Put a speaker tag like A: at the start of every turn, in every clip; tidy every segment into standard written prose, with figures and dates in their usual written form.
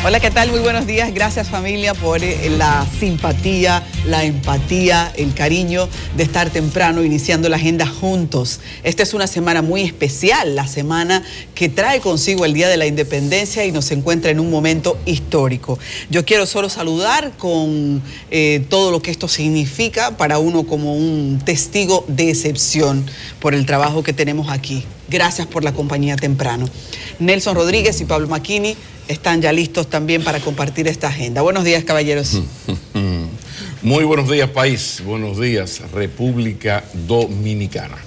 A: Hola, ¿qué tal? Muy buenos días. Gracias, familia, por la simpatía, la empatía, el cariño de estar temprano iniciando la agenda juntos. Esta es una semana muy especial, la semana que trae consigo el Día de la Independencia y nos encuentra en un momento histórico. Yo quiero solo saludar con todo lo que esto significa para uno como un testigo de excepción por el trabajo que tenemos aquí. Gracias por la compañía temprano. Nelson Rodríguez y Pablo Macchini están ya listos también para compartir esta agenda. Buenos días, caballeros.
B: Muy buenos días, país. Buenos días, República Dominicana.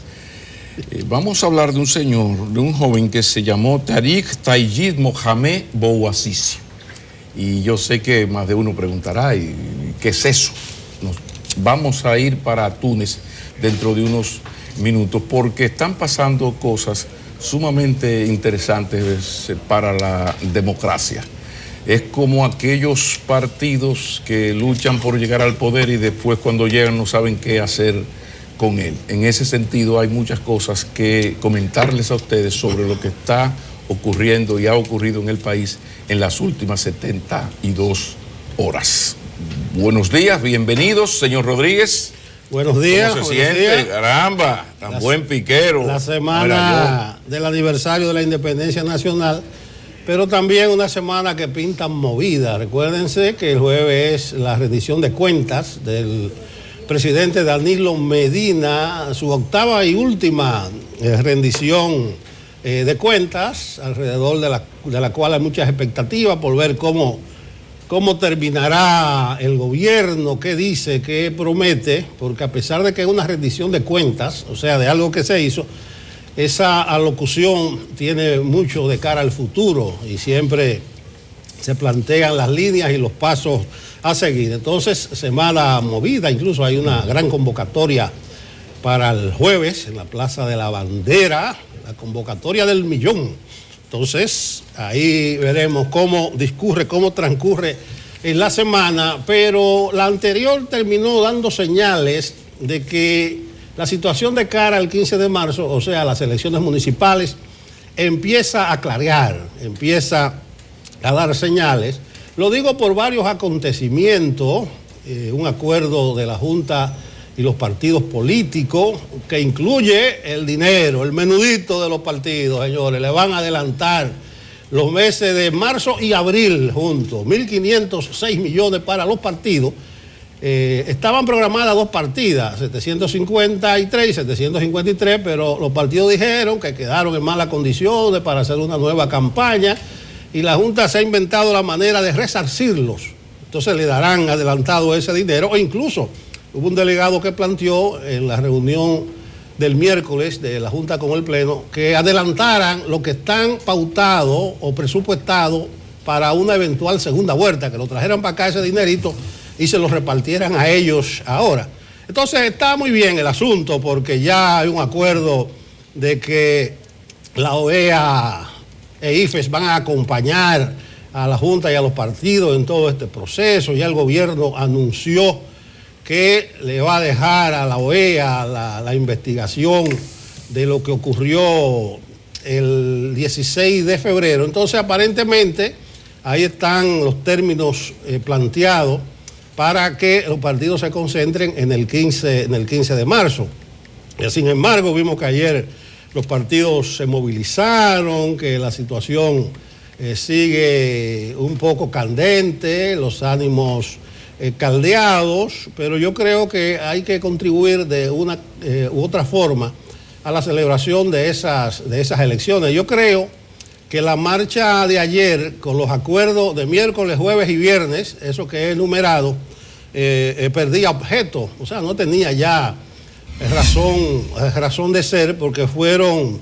B: Vamos a hablar de un señor, de un joven que se llamó Tariq Tayyib Mohamed Bouazizi. Y yo sé que más de uno preguntará, ¿y qué es eso? Vamos a ir para Túnez dentro de unos minutos porque están pasando cosas sumamente interesantes para la democracia. Es como aquellos partidos que luchan por llegar al poder y después cuando llegan no saben qué hacer con él. En ese sentido hay muchas cosas que comentarles a ustedes sobre lo que está ocurriendo y ha ocurrido en el país en las últimas 72 horas. Buenos días, bienvenidos, señor Rodríguez.
C: Buenos días.
B: ¿Cómo se siente? Caramba, tan buen piquero.
C: La semana del aniversario de la Independencia Nacional, pero también una semana que pinta movida. Recuérdense que el jueves es la rendición de cuentas del presidente Danilo Medina, su octava y última rendición de cuentas, alrededor de la cual hay muchas expectativas por ver cómo terminará el gobierno, qué dice, qué promete, porque a pesar de que es una rendición de cuentas, o sea, de algo que se hizo, esa alocución tiene mucho de cara al futuro y siempre se plantean las líneas y los pasos a seguir. Entonces, semana movida, incluso hay una gran convocatoria para el jueves en la Plaza de la Bandera, la convocatoria del millón. Entonces, ahí veremos cómo discurre, cómo transcurre en la semana, pero la anterior terminó dando señales de que la situación de cara al 15 de marzo, o sea, las elecciones municipales, empieza a clarear, empieza a dar señales. Lo digo por varios acontecimientos, un acuerdo de la Junta y los partidos políticos, que incluye el dinero, el menudito de los partidos, señores. Le van a adelantar los meses de marzo y abril juntos, 1.506 millones para los partidos. Estaban programadas dos partidas, 753 y 753, pero los partidos dijeron que quedaron en malas condiciones para hacer una nueva campaña y la Junta se ha inventado la manera de resarcirlos. Entonces le darán adelantado ese dinero, o incluso hubo un delegado que planteó en la reunión del miércoles de la Junta con el Pleno que adelantaran lo que están pautados o presupuestados para una eventual segunda vuelta, que lo trajeran para acá ese dinerito y se lo repartieran a ellos ahora. Entonces está muy bien el asunto porque ya hay un acuerdo de que la OEA e IFES van a acompañar a la Junta y a los partidos en todo este proceso. Ya el gobierno anunció que le va a dejar a la OEA la investigación de lo que ocurrió el 16 de febrero. Entonces, aparentemente, ahí están los términos planteados para que los partidos se concentren en el 15 de marzo. Sin embargo, vimos que ayer los partidos se movilizaron, que la situación sigue un poco candente, los ánimos caldeados, pero yo creo que hay que contribuir de una u otra forma a la celebración de esas elecciones. Yo creo que la marcha de ayer, con los acuerdos de miércoles, jueves y viernes, eso que he enumerado, perdía objeto, o sea, no tenía ya razón de ser, porque fueron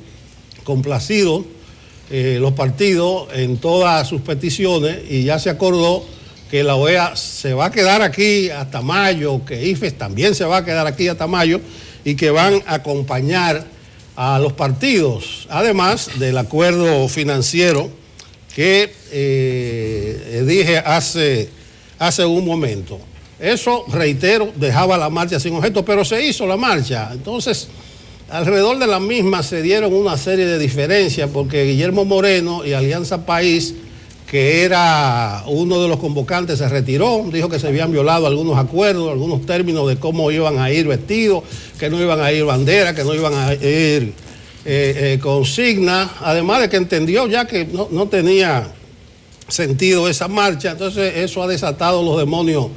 C: complacidos los partidos en todas sus peticiones y ya se acordó que la OEA se va a quedar aquí hasta mayo, que IFES también se va a quedar aquí hasta mayo y que van a acompañar a los partidos, además del acuerdo financiero que dije hace un momento. Eso, reitero, dejaba la marcha sin objeto, pero se hizo la marcha. Entonces, alrededor de la misma se dieron una serie de diferencias porque Guillermo Moreno y Alianza País, que que era uno de los convocantes, se retiró, dijo que se habían violado algunos acuerdos, algunos términos de cómo iban a ir vestidos, que no iban a ir bandera, que no iban a ir consigna, además de que entendió ya que no tenía sentido esa marcha. Entonces eso ha desatado los demonios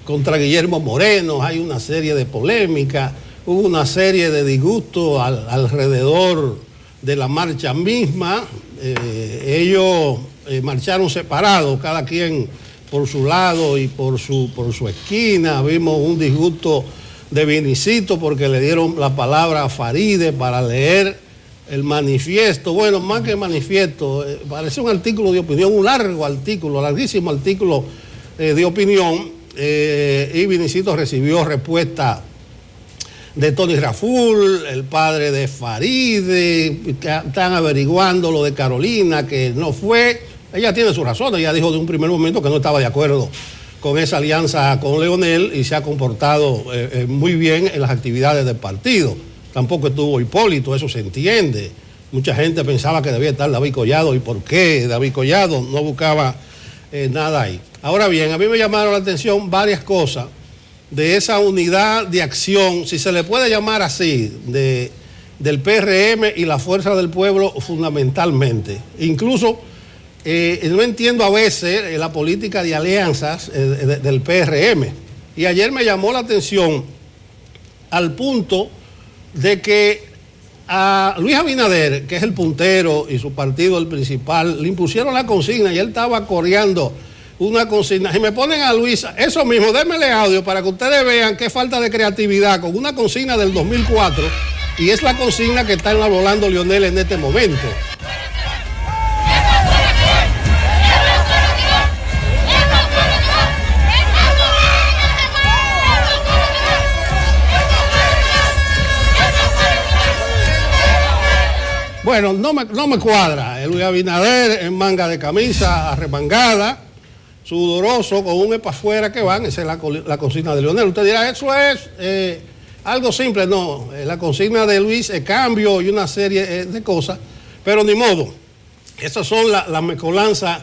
C: contra Guillermo Moreno, hay una serie de polémicas, hubo una serie de disgustos alrededor de la marcha misma. Ellos marcharon separados, cada quien por su lado y por su esquina. Vimos un disgusto de Vinicito porque le dieron la palabra a Faride para leer el manifiesto. Bueno, más que manifiesto, parece un artículo de opinión, un largo artículo, larguísimo artículo de opinión, y Vinicito recibió respuesta de Tony Raful, el padre de Faride, que están averiguando lo de Carolina, que no fue. Ella tiene su razón, ella dijo de un primer momento que no estaba de acuerdo con esa alianza con Leonel y se ha comportado muy bien en las actividades del partido. Tampoco estuvo Hipólito, eso se entiende. Mucha gente pensaba que debía estar David Collado. ¿Y por qué? David Collado no buscaba nada ahí. Ahora bien, a mí me llamaron la atención varias cosas de esa unidad de acción, si se le puede llamar así, del PRM y la Fuerza del Pueblo fundamentalmente. Incluso, no entiendo a veces la política de alianzas del PRM. Y ayer me llamó la atención al punto de que a Luis Abinader, que es el puntero y su partido el principal, le impusieron la consigna y él estaba coreando una consigna. Si me ponen a Luis, eso mismo, démele audio para que ustedes vean qué falta de creatividad con una consigna del 2004 y es la consigna que está enarbolando Leonel en este momento. Bueno, no me cuadra. Luis Abinader en manga de camisa arremangada, sudoroso, con un epa afuera que van. Esa es la consigna de Leonel. Usted dirá, eso es algo simple. No, la consigna de Luis es cambio y una serie de cosas, pero ni modo. Esas son las mezcolanzas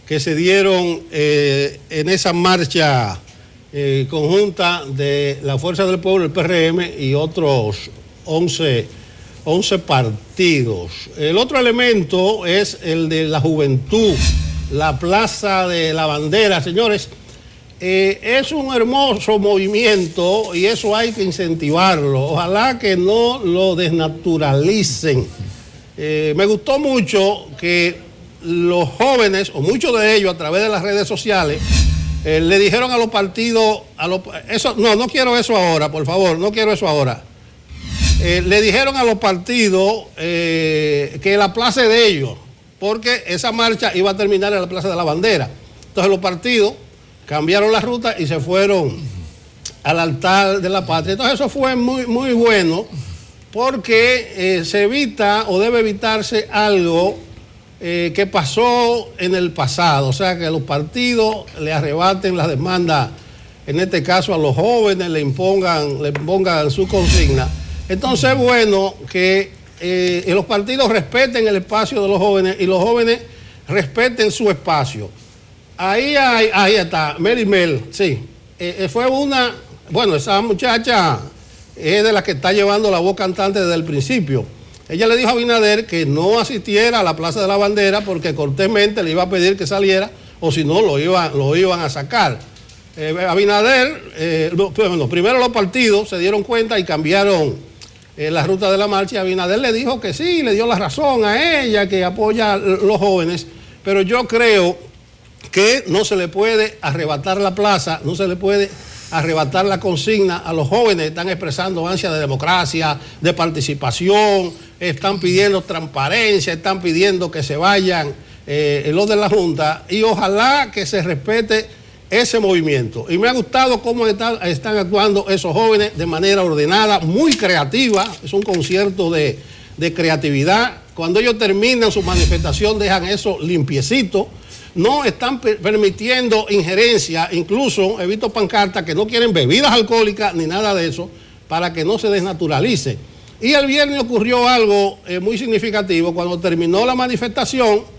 C: que se dieron en esa marcha conjunta de la Fuerza del Pueblo, el PRM y otros 11 partidos. El otro elemento es el de la juventud, la Plaza de la Bandera. Señores, es un hermoso movimiento y eso hay que incentivarlo. Ojalá que no lo desnaturalicen. Me gustó mucho que los jóvenes, o muchos de ellos a través de las redes sociales, le dijeron a los partidos, no quiero eso ahora, por favor, no quiero eso ahora. Le dijeron a los partidos que la plaza es de ellos, porque esa marcha iba a terminar en la Plaza de la Bandera. Entonces los partidos cambiaron la ruta y se fueron al altar de la patria. Entonces eso fue muy, muy bueno, porque se evita o debe evitarse algo que pasó en el pasado. O sea, que los partidos le arrebaten las demandas, en este caso a los jóvenes, le impongan su consigna. Entonces es bueno que los partidos respeten el espacio de los jóvenes y los jóvenes respeten su espacio. Ahí está, Mel, sí. Fue esa muchacha es de la que está llevando la voz cantante desde el principio. Ella le dijo a Abinader que no asistiera a la Plaza de la Bandera porque cortésmente le iba a pedir que saliera o si no lo iban a sacar. Abinader, primero los partidos se dieron cuenta y cambiaron la ruta de la marcha. Abinader le dijo que sí, le dio la razón a ella, que apoya a los jóvenes, pero yo creo que no se le puede arrebatar la plaza, no se le puede arrebatar la consigna a los jóvenes. Están expresando ansia de democracia, de participación, están pidiendo transparencia, están pidiendo que se vayan los de la Junta y ojalá que se respete ese movimiento. Y me ha gustado cómo están actuando esos jóvenes de manera ordenada, muy creativa. Es un concierto de creatividad. Cuando ellos terminan su manifestación dejan eso limpiecito. No están permitiendo injerencia. Incluso he visto pancartas que no quieren bebidas alcohólicas ni nada de eso para que no se desnaturalice. Y el viernes ocurrió algo muy significativo. Cuando terminó la manifestación,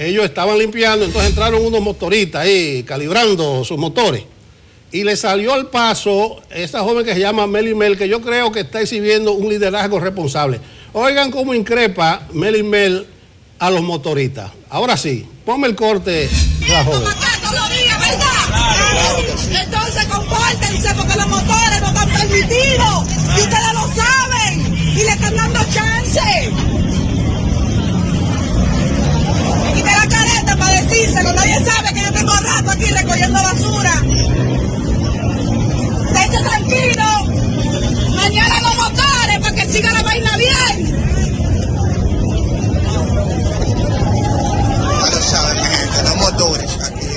C: ellos estaban limpiando, entonces entraron unos motoristas ahí calibrando sus motores. Y le salió al paso esta joven que se llama Meli Mel, que yo creo que está exhibiendo un liderazgo responsable. Oigan cómo increpa Meli Mel a los motoristas. Ahora sí, ponme el corte de la joven.
D: Entonces compórtense porque los motores no están permitidos y ustedes lo saben y le están dando chance. Me quité la careta para decírselo, nadie sabe que yo tengo rato aquí recogiendo basura. Esté tranquilo, mañana los motores para que siga la vaina bien.
C: Los motores aquí,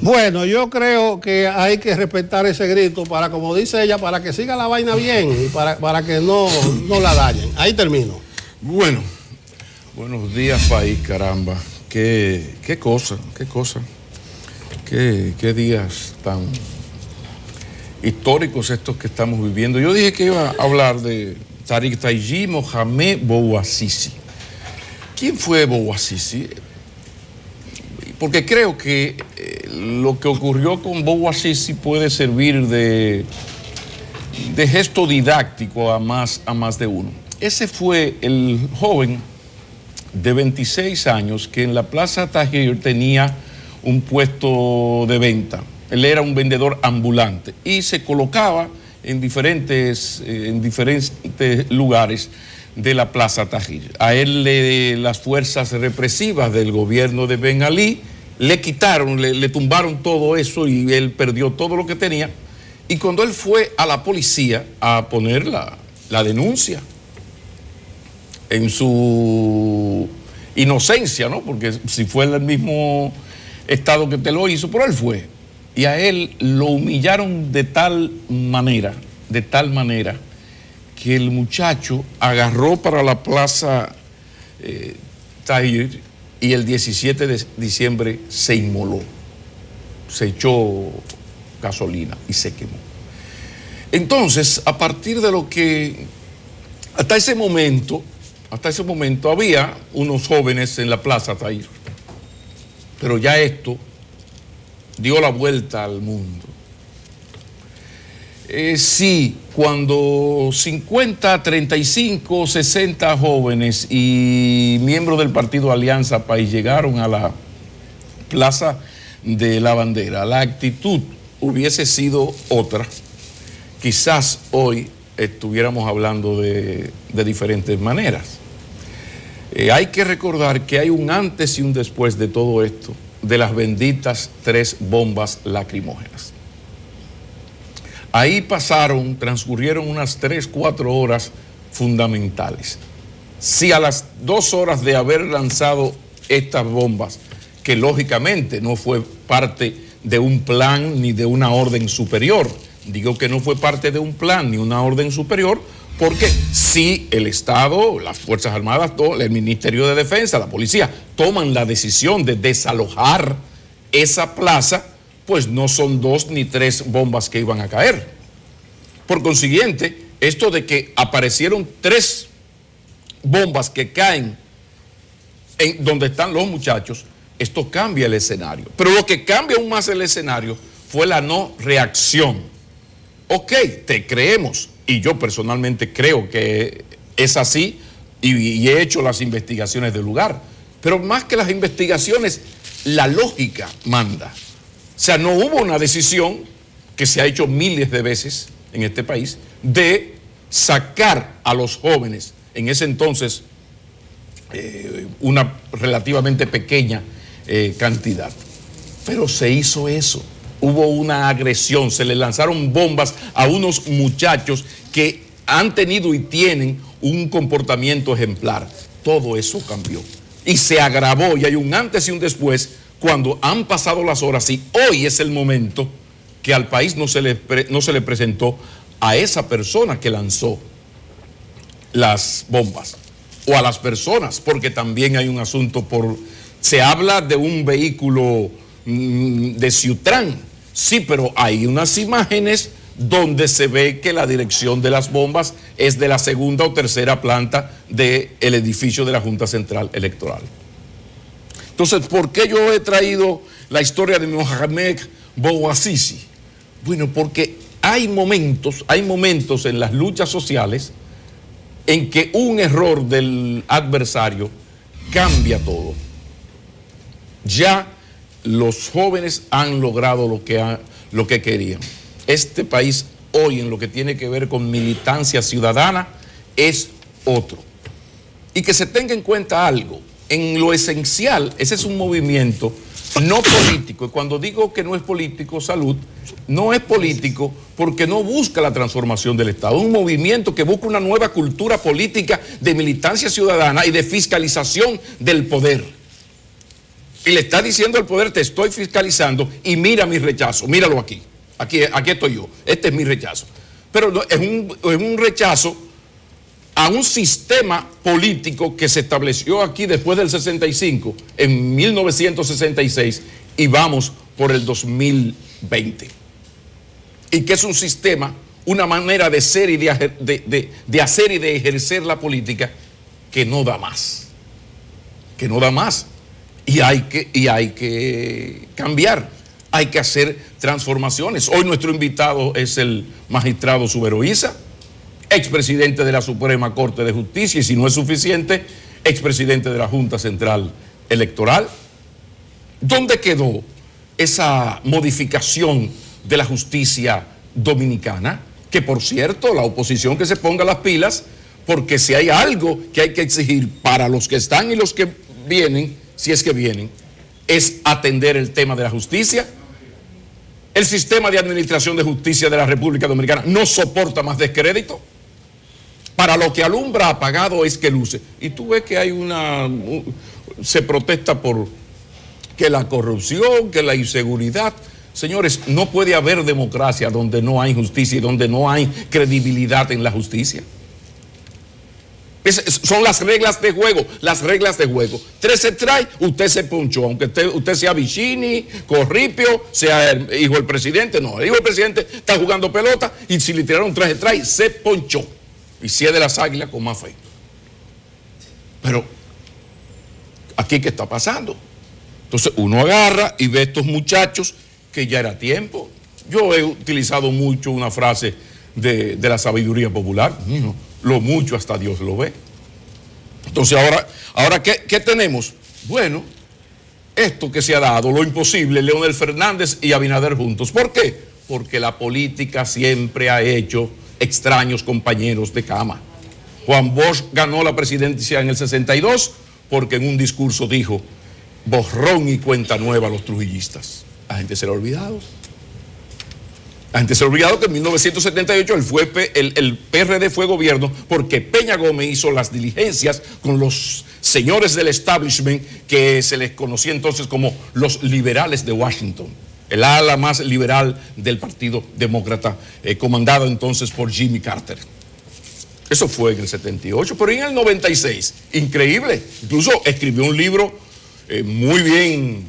C: Bueno, yo creo que hay que respetar ese grito para, como dice ella, para que siga la vaina bien y para que no la dañen. Ahí termino.
B: Bueno, buenos días, país, caramba. Qué cosa. Qué días tan históricos estos que estamos viviendo. Yo dije que iba a hablar de Tariq Tayyip Mohamed Bouazizi. ¿Quién fue Bouazizi? Porque creo que lo que ocurrió con Bouazizi puede servir de gesto didáctico a más de uno. Ese fue el joven de 26 años que en la Plaza Tahrir tenía un puesto de venta. Él era un vendedor ambulante y se colocaba en diferentes lugares de la Plaza Tahrir. A él las fuerzas represivas del gobierno de Ben Ali le quitaron, le tumbaron todo eso y él perdió todo lo que tenía. Y cuando él fue a la policía a poner la denuncia en su inocencia, ¿no? Porque si fue en el mismo estado que te lo hizo, pero él fue. Y a él lo humillaron de tal manera, que el muchacho agarró para la Plaza Tahrir y el 17 de diciembre se inmoló, se echó gasolina y se quemó. Entonces, a partir de lo que, hasta ese momento había unos jóvenes en la Plaza Tahrir, pero ya esto dio la vuelta al mundo. Sí, cuando 50, 35, 60 jóvenes y miembros del partido Alianza País llegaron a la Plaza de la Bandera, la actitud hubiese sido otra. Quizás hoy estuviéramos hablando de diferentes maneras. Hay que recordar que hay un antes y un después de todo esto, de las benditas 3 bombas lacrimógenas. Ahí transcurrieron unas 3, 4 horas fundamentales. Si a las 2 horas de haber lanzado estas bombas, que lógicamente no fue parte de un plan ni de una orden superior, digo que no fue parte de un plan ni una orden superior, porque si el Estado, las Fuerzas Armadas, el Ministerio de Defensa, la policía, toman la decisión de desalojar esa plaza, pues no son 2 ni 3 bombas que iban a caer. Por consiguiente, esto de que aparecieron 3 bombas que caen en donde están los muchachos, esto cambia el escenario. Pero lo que cambia aún más el escenario fue la no reacción. Ok, te creemos, y yo personalmente creo que es así, y he hecho las investigaciones del lugar, pero más que las investigaciones, la lógica manda. O sea, no hubo una decisión que se ha hecho miles de veces en este país de sacar a los jóvenes, en ese entonces una relativamente pequeña cantidad. Pero se hizo eso. Hubo una agresión, se le lanzaron bombas a unos muchachos que han tenido y tienen un comportamiento ejemplar. Todo eso cambió y se agravó, y hay un antes y un después cuando han pasado las horas, y hoy es el momento que al país no se le presentó a esa persona que lanzó las bombas, o a las personas, porque también hay un asunto se habla de un vehículo de Ciutrán, sí, pero hay unas imágenes donde se ve que la dirección de las bombas es de la 2ª o 3ª planta del edificio de la Junta Central Electoral. Entonces, ¿por qué yo he traído la historia de Mohamed Bouazizi? Bueno, porque hay momentos en las luchas sociales en que un error del adversario cambia todo. Ya los jóvenes han logrado lo que querían. Este país hoy, en lo que tiene que ver con militancia ciudadana, es otro. Y que se tenga en cuenta algo, en lo esencial, ese es un movimiento no político. Y cuando digo que no es político, Salud, no es político porque no busca la transformación del Estado. Es un movimiento que busca una nueva cultura política de militancia ciudadana y de fiscalización del poder. Y le está diciendo al poder, te estoy fiscalizando y mira mi rechazo, míralo aquí. Aquí estoy yo, este es mi rechazo. Pero es un rechazo a un sistema político que se estableció aquí después del 65, en 1966, y vamos por el 2020. Y que es un sistema, una manera de ser y de hacer y de ejercer la política que no da más. Que no da más. Y hay que cambiar, hay que hacer transformaciones. Hoy nuestro invitado es el magistrado Suberoiza, expresidente de la Suprema Corte de Justicia, y si no es suficiente, expresidente de la Junta Central Electoral. ¿Dónde quedó esa modificación de la justicia dominicana? Que por cierto, la oposición que se ponga las pilas, porque si hay algo que hay que exigir para los que están y los que vienen, si es que vienen, es atender el tema de la justicia. El sistema de administración de justicia de la República Dominicana no soporta más descrédito. Para lo que alumbra apagado es que luce. Y tú ves que hay se protesta por que la corrupción, que la inseguridad. Señores, no puede haber democracia donde no hay justicia y donde no hay credibilidad en la justicia. Son las reglas de juego, las reglas de juego. 3 se trae, usted se ponchó, aunque usted sea Vicini, Corripio, sea el hijo del presidente. No, el hijo del presidente está jugando pelota y si le tiraron 3 se trae, se ponchó. Y si es de las Águilas, con más fe. Pero, ¿aquí qué está pasando? Entonces uno agarra y ve a estos muchachos que ya era tiempo. Yo he utilizado mucho una frase de la sabiduría popular. Lo mucho hasta Dios lo ve. Entonces ahora ¿qué tenemos? Bueno, esto que se ha dado, lo imposible, Leonel Fernández y Abinader juntos. ¿Por qué? Porque la política siempre ha hecho extraños compañeros de cama. Juan Bosch ganó la presidencia en el 62 porque en un discurso dijo, borrón y cuenta nueva a los trujillistas. La gente se lo ha olvidado. La gente se ha olvidado que en 1978 el PRD fue gobierno porque Peña Gómez hizo las diligencias con los señores del establishment que se les conocía entonces como los liberales de Washington, el ala más liberal del Partido Demócrata, comandado entonces por Jimmy Carter. Eso fue en el 78, pero en el 96, increíble, incluso escribió un libro muy bien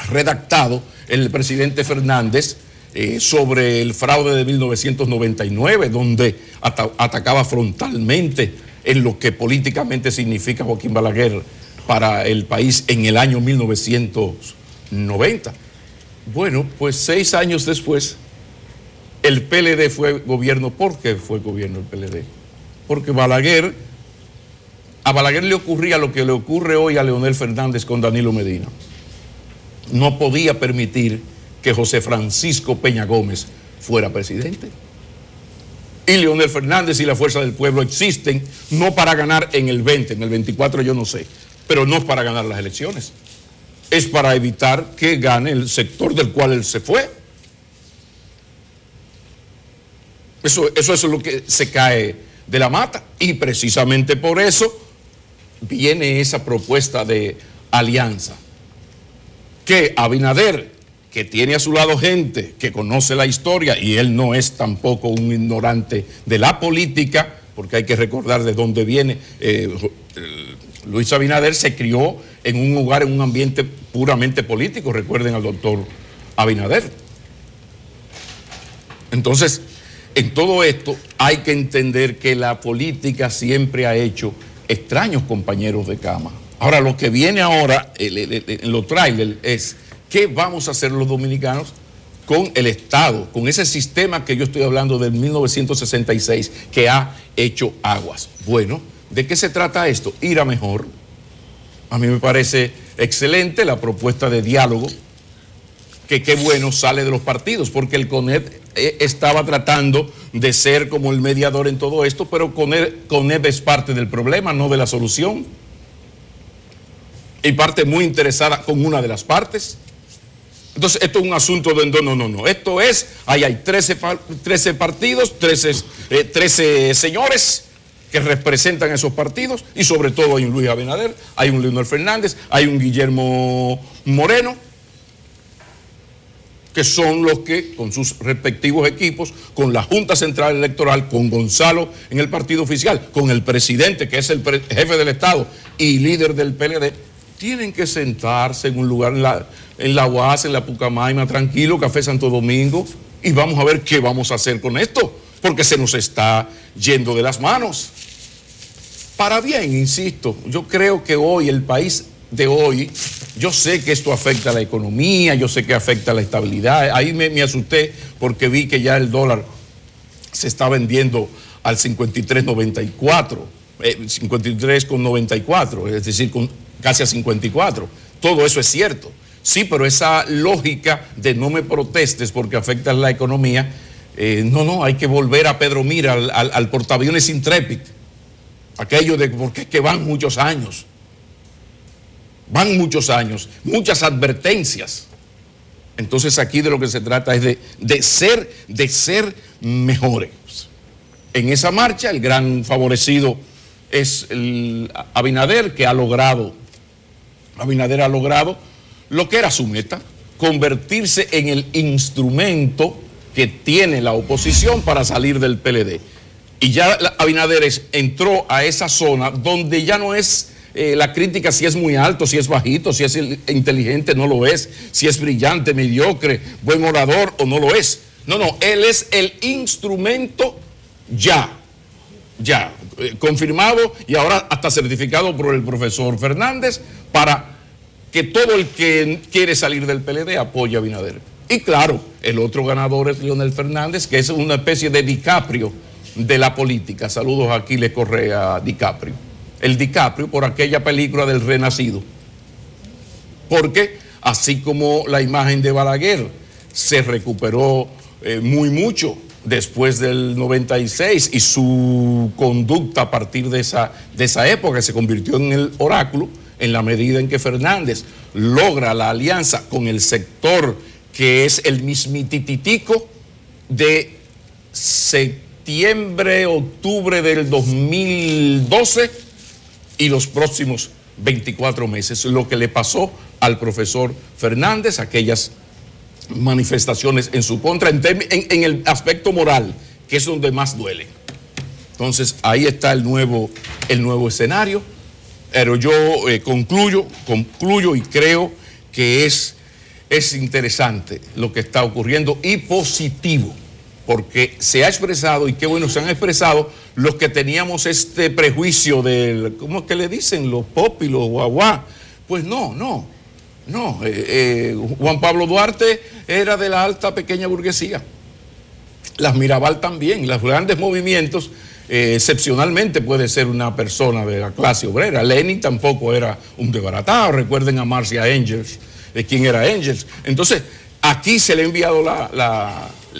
B: redactado el presidente Fernández, sobre el fraude de 1999, donde atacaba frontalmente en lo que políticamente significa Joaquín Balaguer para el país en el año 1990. Bueno, pues 6 años después, el PLD fue gobierno. ¿Por qué fue gobierno el PLD? Porque a Balaguer le ocurría lo que le ocurre hoy a Leonel Fernández con Danilo Medina. No podía permitir que José Francisco Peña Gómez fuera presidente. Y Leonel Fernández y la Fuerza del Pueblo existen no para ganar en el 20, en el 24 yo no sé, pero no es para ganar las elecciones. Es para evitar que gane el sector del cual él se fue. Eso es lo que se cae de la mata. Y precisamente por eso viene esa propuesta de alianza. Que Abinader, que tiene a su lado gente que conoce la historia, y él no es tampoco un ignorante de la política, porque hay que recordar de dónde viene. Luis Abinader se crió en un hogar, en un ambiente puramente político, recuerden al doctor Abinader. Entonces, en todo esto hay que entender que la política siempre ha hecho extraños compañeros de cama. Ahora, lo que viene ahora, en los trailers, es qué vamos a hacer los dominicanos con el Estado, con ese sistema que yo estoy hablando del 1966, que ha hecho aguas. Bueno, ¿de qué se trata esto? Ir a mejor. A mí me parece excelente la propuesta de diálogo, que qué bueno sale de los partidos, porque el CONED estaba tratando de ser como el mediador en todo esto, pero CONED es parte del problema, no de la solución. Y parte muy interesada con una de las partes. Entonces, esto es un asunto de no. Esto es, ahí hay 13 partidos, 13 señores que representan esos partidos, y sobre todo hay un Luis Abinader, hay un Leonel Fernández, hay un Guillermo Moreno, que son los que, con sus respectivos equipos, con la Junta Central Electoral, con Gonzalo en el partido oficial, con el presidente, que es el jefe del Estado y líder del PLD, tienen que sentarse en un lugar en la UAS, en la Pucamaima, tranquilo, Café Santo Domingo, y vamos a ver qué vamos a hacer con esto, porque se nos está yendo de las manos. Para bien, insisto, yo creo que hoy, el país de hoy, yo sé que esto afecta a la economía, yo sé que afecta a la estabilidad. Ahí me asusté porque vi que ya el dólar se está vendiendo al 53.94, 53.94, es decir, casi a 54. Todo eso es cierto. Sí, pero esa lógica de no me protestes porque afecta a la economía, no, hay que volver a Pedro Mira, al portaaviones Intrepid. Aquello de porque es que van muchos años. Van muchos años, muchas advertencias. Entonces aquí de lo que se trata es de ser mejores. En esa marcha el gran favorecido es el Abinader, que Abinader ha logrado lo que era su meta, convertirse en el instrumento que tiene la oposición para salir del PLD. Y ya Abinader entró a esa zona donde ya no es la crítica si es muy alto, si es bajito, si es inteligente, no lo es, si es brillante, mediocre, buen orador o no lo es. No, él es el instrumento ya confirmado y ahora hasta certificado por el profesor Fernández para que todo el que quiere salir del PLD apoye a Abinader. Y claro, el otro ganador es Leonel Fernández, que es una especie de DiCaprio de la política. Saludos a Aquiles Correa, DiCaprio. El DiCaprio por aquella película del Renacido. Porque así como la imagen de Balaguer se recuperó mucho después del 96 y su conducta a partir de esa época se convirtió en el oráculo, en la medida en que Fernández logra la alianza con el sector que es el mismitititico de septiembre, octubre del 2012 y los próximos 24 meses, lo que le pasó al profesor Fernández, aquellas manifestaciones en su contra, en el aspecto moral, que es donde más duele. Entonces, ahí está el nuevo escenario, pero yo concluyo y creo que es interesante lo que está ocurriendo y positivo, porque se ha expresado, y qué bueno, se han expresado los que teníamos este prejuicio del, ¿cómo es que le dicen? Los popis, los guaguá. Pues no. Juan Pablo Duarte era de la alta pequeña burguesía. Las Mirabal también, los grandes movimientos, excepcionalmente puede ser una persona de la clase obrera. Lenin tampoco era un desbaratado. Recuerden a Marcia Engels, quién era Engels. Entonces, aquí se le ha enviado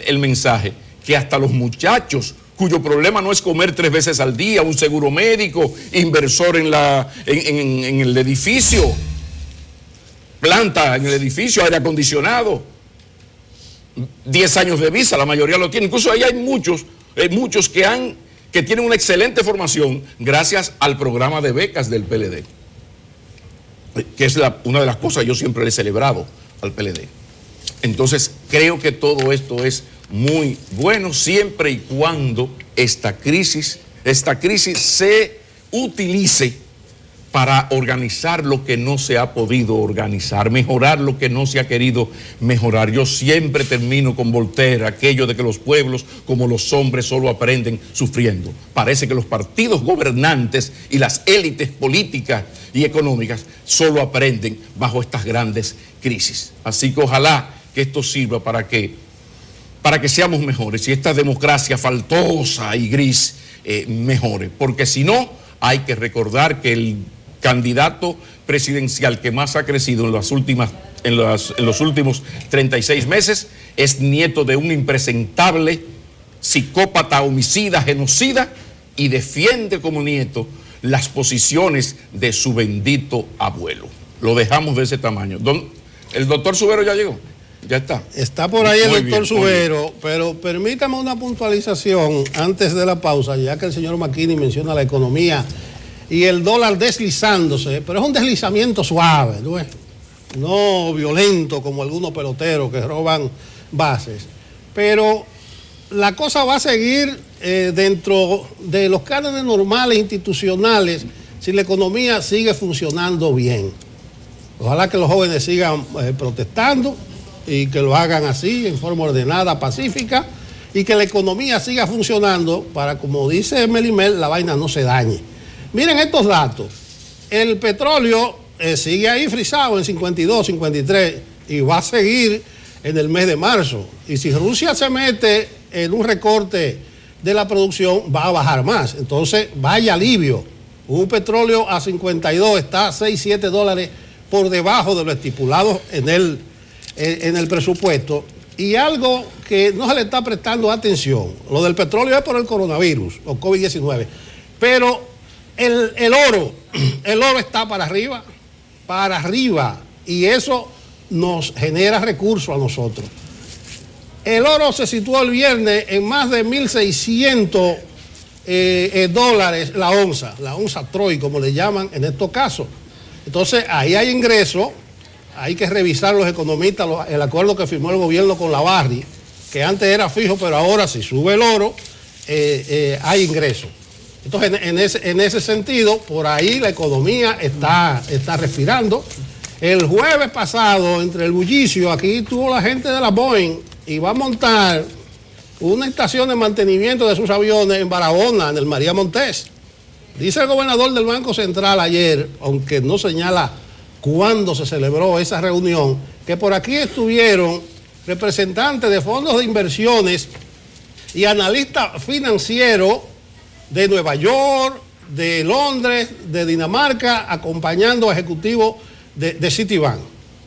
B: el mensaje que hasta los muchachos cuyo problema no es comer 3 veces al día, un seguro médico, inversor en el edificio, planta en el edificio, aire acondicionado, 10 años de visa, la mayoría lo tiene. Incluso ahí hay muchos que tienen una excelente formación gracias al programa de becas del PLD, que es una de las cosas que yo siempre le he celebrado al PLD. Entonces, creo que todo esto es muy bueno siempre y cuando esta crisis se utilice para organizar lo que no se ha podido organizar, mejorar lo que no se ha querido mejorar. Yo siempre termino con Voltaire, aquello de que los pueblos, como los hombres, solo aprenden sufriendo. Parece que los partidos gobernantes y las élites políticas y económicas solo aprenden bajo estas grandes crisis. Así que ojalá que esto sirva para que seamos mejores y esta democracia faltosa y gris mejore, porque si no, hay que recordar que el candidato presidencial que más ha crecido en los últimos 36 meses es nieto de un impresentable psicópata, homicida, genocida, y defiende como nieto las posiciones de su bendito abuelo. Lo dejamos de ese tamaño. ¿El doctor Subero ya llegó? Ya está.
C: Está por ahí el doctor Subero, pero permítame una puntualización antes de la pausa, ya que el señor McKinney menciona la economía y el dólar deslizándose, pero es un deslizamiento suave, no violento como algunos peloteros que roban bases. Pero la cosa va a seguir dentro de los cánones normales institucionales si la economía sigue funcionando bien. Ojalá que los jóvenes sigan protestando y que lo hagan así, en forma ordenada, pacífica, y que la economía siga funcionando para, como dice Melimel, la vaina no se dañe. Miren estos datos. El petróleo sigue ahí frisado en 52, 53 y va a seguir en el mes de marzo. Y si Rusia se mete en un recorte de la producción, va a bajar más. Entonces, vaya alivio. Un petróleo a 52 está a 6, 7 dólares por debajo de lo estipulado en el presupuesto. Y algo que no se le está prestando atención, lo del petróleo es por el coronavirus o COVID-19, pero el oro está para arriba, y eso nos genera recursos a nosotros. El oro se situó el viernes en más de 1.600 dólares la onza Troy, como le llaman en estos casos. Entonces, ahí hay ingresos, hay que revisar los economistas el acuerdo que firmó el gobierno con la Barri, que antes era fijo, pero ahora si sube el oro, hay ingresos. Entonces, en ese sentido, por ahí la economía está respirando. El jueves pasado, entre el bullicio, aquí estuvo la gente de la Boeing y va a montar una estación de mantenimiento de sus aviones en Barahona, en el María Montés. Dice el gobernador del Banco Central ayer, aunque no señala cuándo se celebró esa reunión, que por aquí estuvieron representantes de fondos de inversiones y analistas financieros de Nueva York, de Londres, de Dinamarca, acompañando a ejecutivos de Citibank.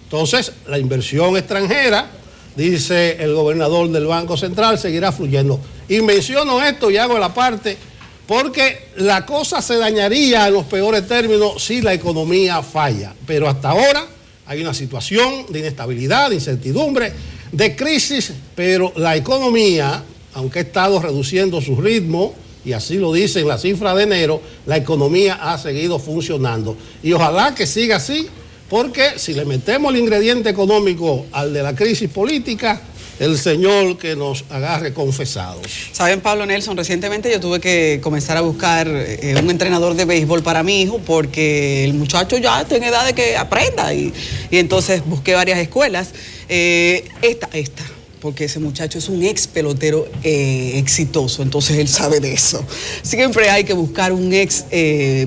C: Entonces, la inversión extranjera, dice el gobernador del Banco Central, seguirá fluyendo. Y menciono esto y hago la parte porque la cosa se dañaría en los peores términos si la economía falla. Pero hasta ahora hay una situación de inestabilidad, de incertidumbre, de crisis, pero la economía, aunque ha estado reduciendo su ritmo, y así lo dice en la cifra de enero, la economía ha seguido funcionando. Y ojalá que siga así, porque si le metemos el ingrediente económico al de la crisis política, el Señor que nos agarre confesados.
A: Saben, Pablo Nelson, recientemente yo tuve que comenzar a buscar un entrenador de béisbol para mi hijo porque el muchacho ya tiene edad de que aprenda y entonces busqué varias escuelas. Esta, porque ese muchacho es un ex pelotero exitoso, entonces él sabe de eso. Siempre hay que buscar un ex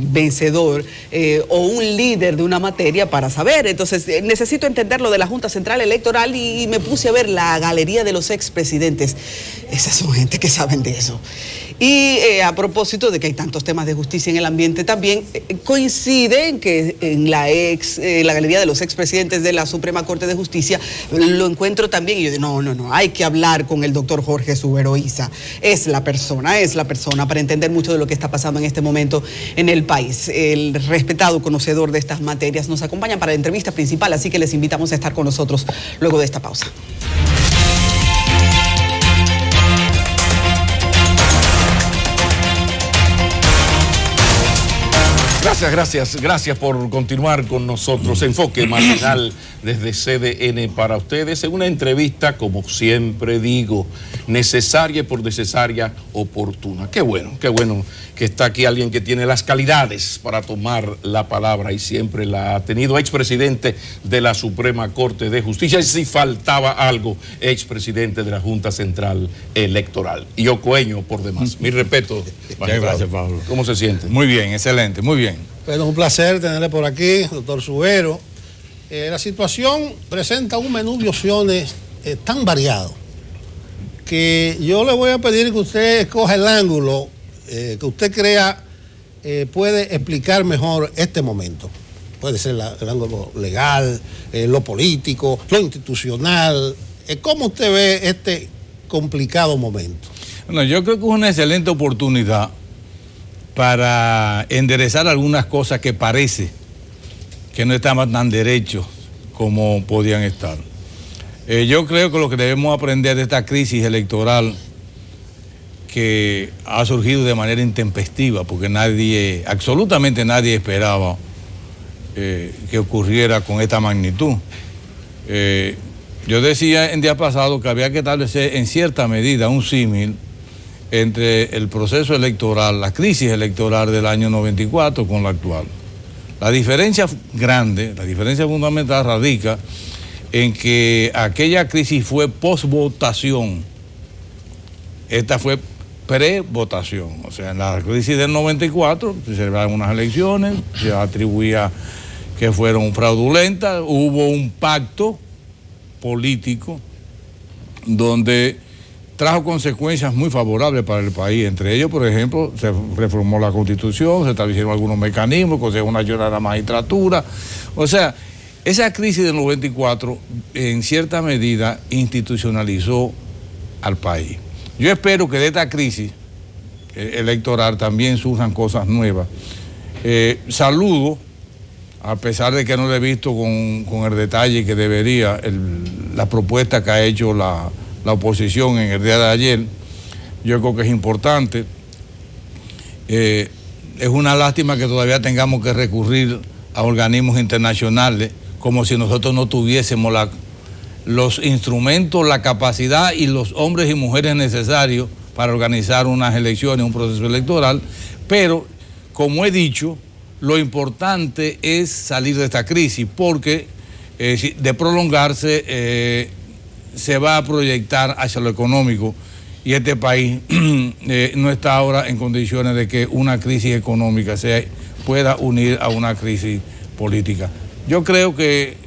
A: vencedor o un líder de una materia para saber. Entonces necesito entender lo de la Junta Central Electoral y me puse a ver la galería de los expresidentes. Esas son gente que saben de eso. Y a propósito de que hay tantos temas de justicia en el ambiente, también coinciden que en la galería de los expresidentes de la Suprema Corte de Justicia lo encuentro también. Y yo digo, no, hay que hablar con el doctor Jorge Subero Isa. Es la persona para entender mucho de lo que está pasando en este momento en el país. El respetado conocedor de estas materias nos acompaña para la entrevista principal, así que les invitamos a estar con nosotros luego de esta pausa.
B: Gracias por continuar con nosotros. Enfoque Matinal desde CDN para ustedes en una entrevista, como siempre digo, necesaria y por necesaria oportuna. Qué bueno que está aquí alguien que tiene las calidades para tomar la palabra y siempre la ha tenido. Expresidente de la Suprema Corte de Justicia, y si faltaba algo, expresidente de la Junta Central Electoral. Y ocoeño por demás. Mi respeto.
E: Gracias, Pablo.
B: ¿Cómo se siente?
E: Muy bien, excelente, muy bien.
C: Bueno, un placer tenerle por aquí, doctor Subero. La situación presenta un menú de opciones tan variado que yo le voy a pedir que usted escoja el ángulo que usted crea puede explicar mejor este momento. Puede ser el ángulo legal, lo político, lo institucional. ¿Cómo usted ve este complicado momento?
E: Bueno, yo creo que es una excelente oportunidad para enderezar algunas cosas que parece que no estaban tan derechos como podían estar. Yo creo que lo que debemos aprender de esta crisis electoral que ha surgido de manera intempestiva, porque absolutamente nadie esperaba que ocurriera con esta magnitud. Yo decía en día pasado que había que establecer en cierta medida un símil entre el proceso electoral, la crisis electoral del año 94 con la actual. La diferencia grande, la diferencia fundamental radica en que aquella crisis fue post-votación, esta fue pre-votación. O sea, en la crisis del 94 se celebraron unas elecciones, se atribuía que fueron fraudulentas, hubo un pacto político donde trajo consecuencias muy favorables para el país. Entre ellos, por ejemplo, se reformó la Constitución, se establecieron algunos mecanismos, consiguió una ayuda a la magistratura. O sea, esa crisis del 94 en cierta medida institucionalizó al país. Yo espero que de esta crisis electoral también surjan cosas nuevas. Saludo, a pesar de que no lo he visto con el detalle que debería, la propuesta que ha hecho la oposición en el día de ayer. Yo creo que es importante. Es una lástima que todavía tengamos que recurrir a organismos internacionales como si nosotros no tuviésemos los instrumentos, la capacidad y los hombres y mujeres necesarios para organizar unas elecciones, un proceso electoral. Pero, como he dicho, lo importante es salir de esta crisis, porque de prolongarse se va a proyectar hacia lo económico, y este país no está ahora en condiciones de que una crisis económica se pueda unir a una crisis política. Yo creo que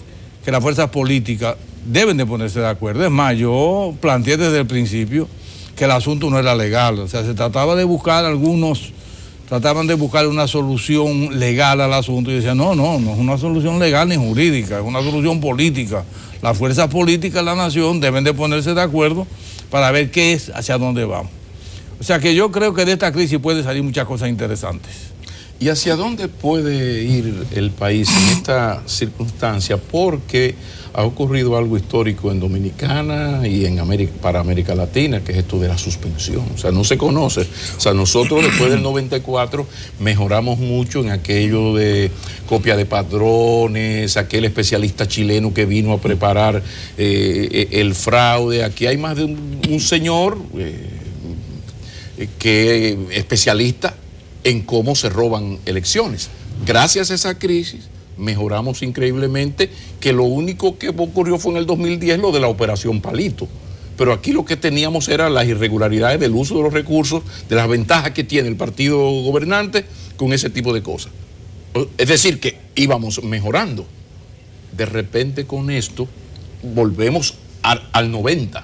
E: las fuerzas políticas deben de ponerse de acuerdo. Es más, yo planteé desde el principio que el asunto no era legal. O sea, se trataba de buscar trataban de buscar una solución legal al asunto y decían, no es una solución legal ni jurídica, es una solución política. Las fuerzas políticas de la nación deben de ponerse de acuerdo para ver qué es, hacia dónde vamos. O sea que yo creo que de esta crisis puede salir muchas cosas interesantes.
B: ¿Y hacia dónde puede ir el país en esta circunstancia? Porque ha ocurrido algo histórico en Dominicana y para América Latina, que es esto de la suspensión. O sea, no se conoce. O sea, nosotros después del 94 mejoramos mucho en aquello de copia de padrones, aquel especialista chileno que vino a preparar el fraude. Aquí hay más de un señor que es especialista en cómo se roban elecciones. Gracias a esa crisis mejoramos increíblemente, que lo único que ocurrió fue en el 2010 lo de la operación Palito. Pero aquí lo que teníamos era las irregularidades del uso de los recursos, de las ventajas que tiene el partido gobernante con ese tipo de cosas. Es decir, que íbamos mejorando. De repente con esto volvemos al 90,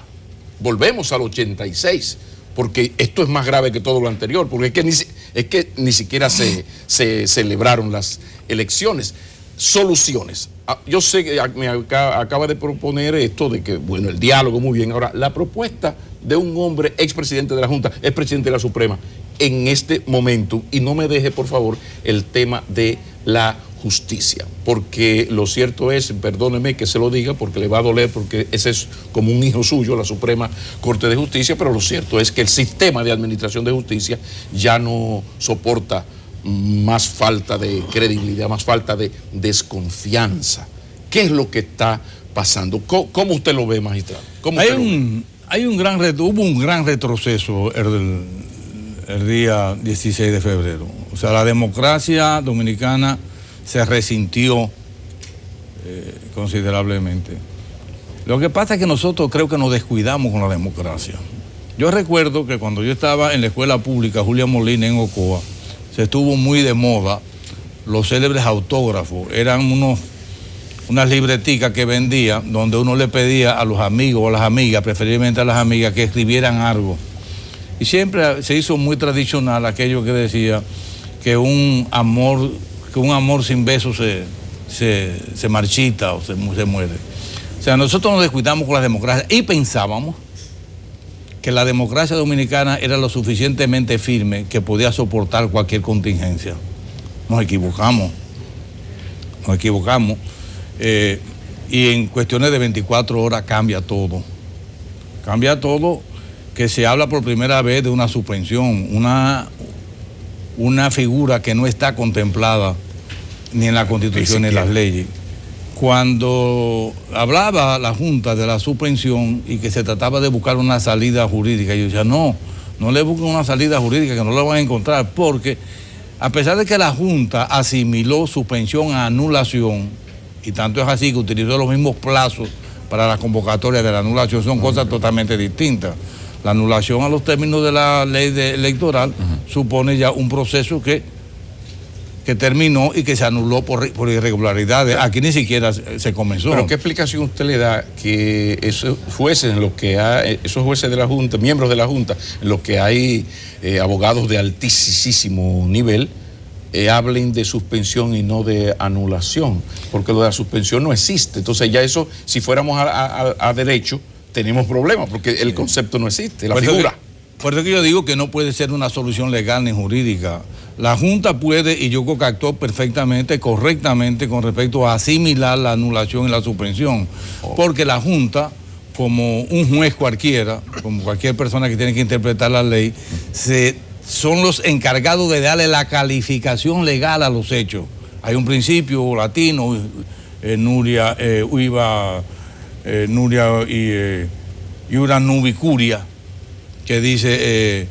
B: volvemos al 86, porque esto es más grave que todo lo anterior, porque es que ni siquiera se celebraron las elecciones. Soluciones. Yo sé que me acaba de proponer esto de que, bueno, el diálogo, muy bien. Ahora, la propuesta de un hombre expresidente de la Junta, expresidente de la Suprema, en este momento, y no me deje, por favor, el tema de la justicia, porque lo cierto es, perdóneme que se lo diga, porque le va a doler, porque ese es como un hijo suyo, la Suprema Corte de Justicia, pero lo cierto es que el sistema de administración de justicia ya no soporta más falta de credibilidad, más falta de desconfianza. ¿Qué es lo que está pasando? ¿Cómo usted lo ve, magistrado?
E: Hubo un gran retroceso el día 16 de febrero. O sea, la democracia dominicana se resintió considerablemente. Lo que pasa es que nosotros creo que nos descuidamos con la democracia. Yo recuerdo que cuando yo estaba en la escuela pública Julia Molina en Ocoa, se estuvo muy de moda los célebres autógrafos. Eran unas libreticas que vendía donde uno le pedía a los amigos o a las amigas, preferiblemente a las amigas, que escribieran algo. Y siempre se hizo muy tradicional aquello que decía que un amor sin besos se marchita o se muere. O sea, nosotros nos descuidamos con la democracia y pensábamos que la democracia dominicana era lo suficientemente firme que podía soportar cualquier contingencia. Nos equivocamos. Y en cuestiones de 24 horas cambia todo. Cambia todo, que se habla por primera vez de una suspensión, una figura que no está contemplada ni en la Constitución ni en las leyes. Cuando hablaba la Junta de la suspensión y que se trataba de buscar una salida jurídica, yo decía, no le busquen una salida jurídica que no la van a encontrar, porque a pesar de que la Junta asimiló suspensión a anulación, y tanto es así que utilizó los mismos plazos para la convocatoria de la anulación, son cosas totalmente distintas. La anulación a los términos de la ley electoral supone ya un proceso que terminó y que se anuló por irregularidades. Aquí ni siquiera se comenzó.
B: ¿Pero qué explicación usted le da que esos jueces de la Junta, miembros de la Junta, en los que hay abogados de altísimo nivel, hablen de suspensión y no de anulación? Porque lo de la suspensión no existe. Entonces ya eso, si fuéramos a derecho, tenemos problemas, porque el concepto no existe, la figura.
E: Por eso que yo digo que no puede ser una solución legal ni jurídica. La Junta puede, y yo creo que actuó perfectamente, correctamente con respecto a asimilar la anulación y la suspensión. Porque la Junta, como un juez cualquiera, como cualquier persona que tiene que interpretar la ley, son los encargados de darle la calificación legal a los hechos. Hay un principio latino, Nuria Iura Nubicuria, que dice,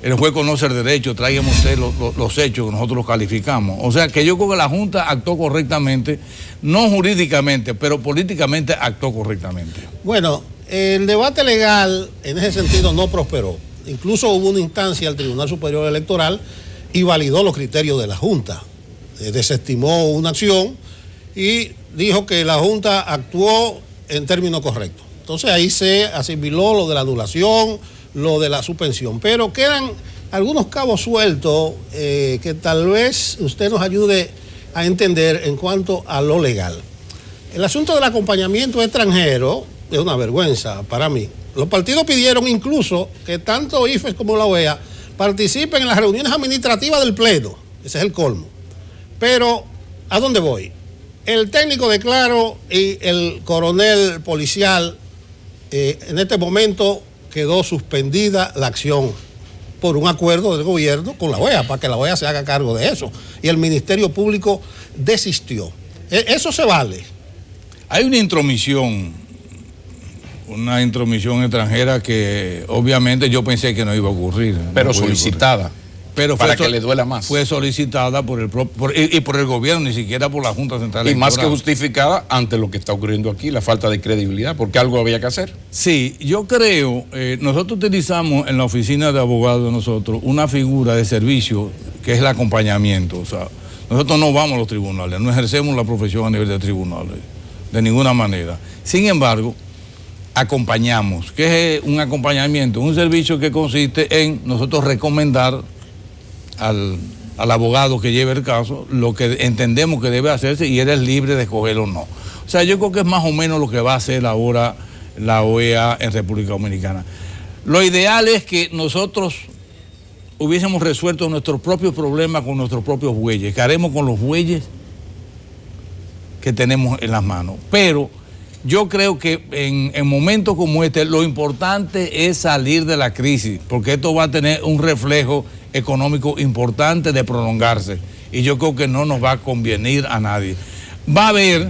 E: el juez conoce el derecho, tráigame usted los hechos que nosotros los calificamos. O sea que yo creo que la Junta actuó correctamente, no jurídicamente, pero políticamente actuó correctamente.
C: Bueno, el debate legal en ese sentido no prosperó. Incluso hubo una instancia al Tribunal Superior Electoral y validó los criterios de la Junta. Desestimó una acción y dijo que la Junta actuó en términos correctos. Entonces ahí se asimiló lo de la anulación, lo de la suspensión. Pero quedan algunos cabos sueltos que tal vez usted nos ayude a entender en cuanto a lo legal. El asunto del acompañamiento extranjero es una vergüenza para mí. Los partidos pidieron incluso que tanto IFES como la OEA participen en las reuniones administrativas del Pleno. Ese es el colmo. Pero, ¿a dónde voy? El técnico de Claro y el coronel policial, en este momento quedó suspendida la acción por un acuerdo del gobierno con la OEA, para que la OEA se haga cargo de eso. Y el Ministerio Público desistió. Eso se vale.
E: Hay una intromisión extranjera que obviamente yo pensé que no iba a ocurrir.
B: Pero
E: no
B: solicitada.
E: Pero
B: para que le duela más.
E: Fue solicitada por el gobierno, ni siquiera por la Junta Central Electoral.
B: Y más que justificada ante lo que está ocurriendo aquí, la falta de credibilidad, porque algo había que hacer.
E: Sí, yo creo, nosotros utilizamos en la oficina de abogados de nosotros una figura de servicio que es el acompañamiento. O sea, nosotros no vamos a los tribunales, no ejercemos la profesión a nivel de tribunales, de ninguna manera. Sin embargo, acompañamos. ¿Qué es un acompañamiento? Un servicio que consiste en nosotros recomendar al abogado que lleve el caso lo que entendemos que debe hacerse y él es libre de escogerlo o no. O sea, yo creo que es más o menos lo que va a hacer ahora la OEA en República Dominicana. Lo ideal es que nosotros hubiésemos resuelto nuestros propios problemas con nuestros propios bueyes. ¿Qué haremos con los bueyes que tenemos en las manos? Pero yo creo que en momentos como este lo importante es salir de la crisis, porque esto va a tener un reflejo económico importante de prolongarse. Y yo creo que no nos va a convenir a nadie. Va a haber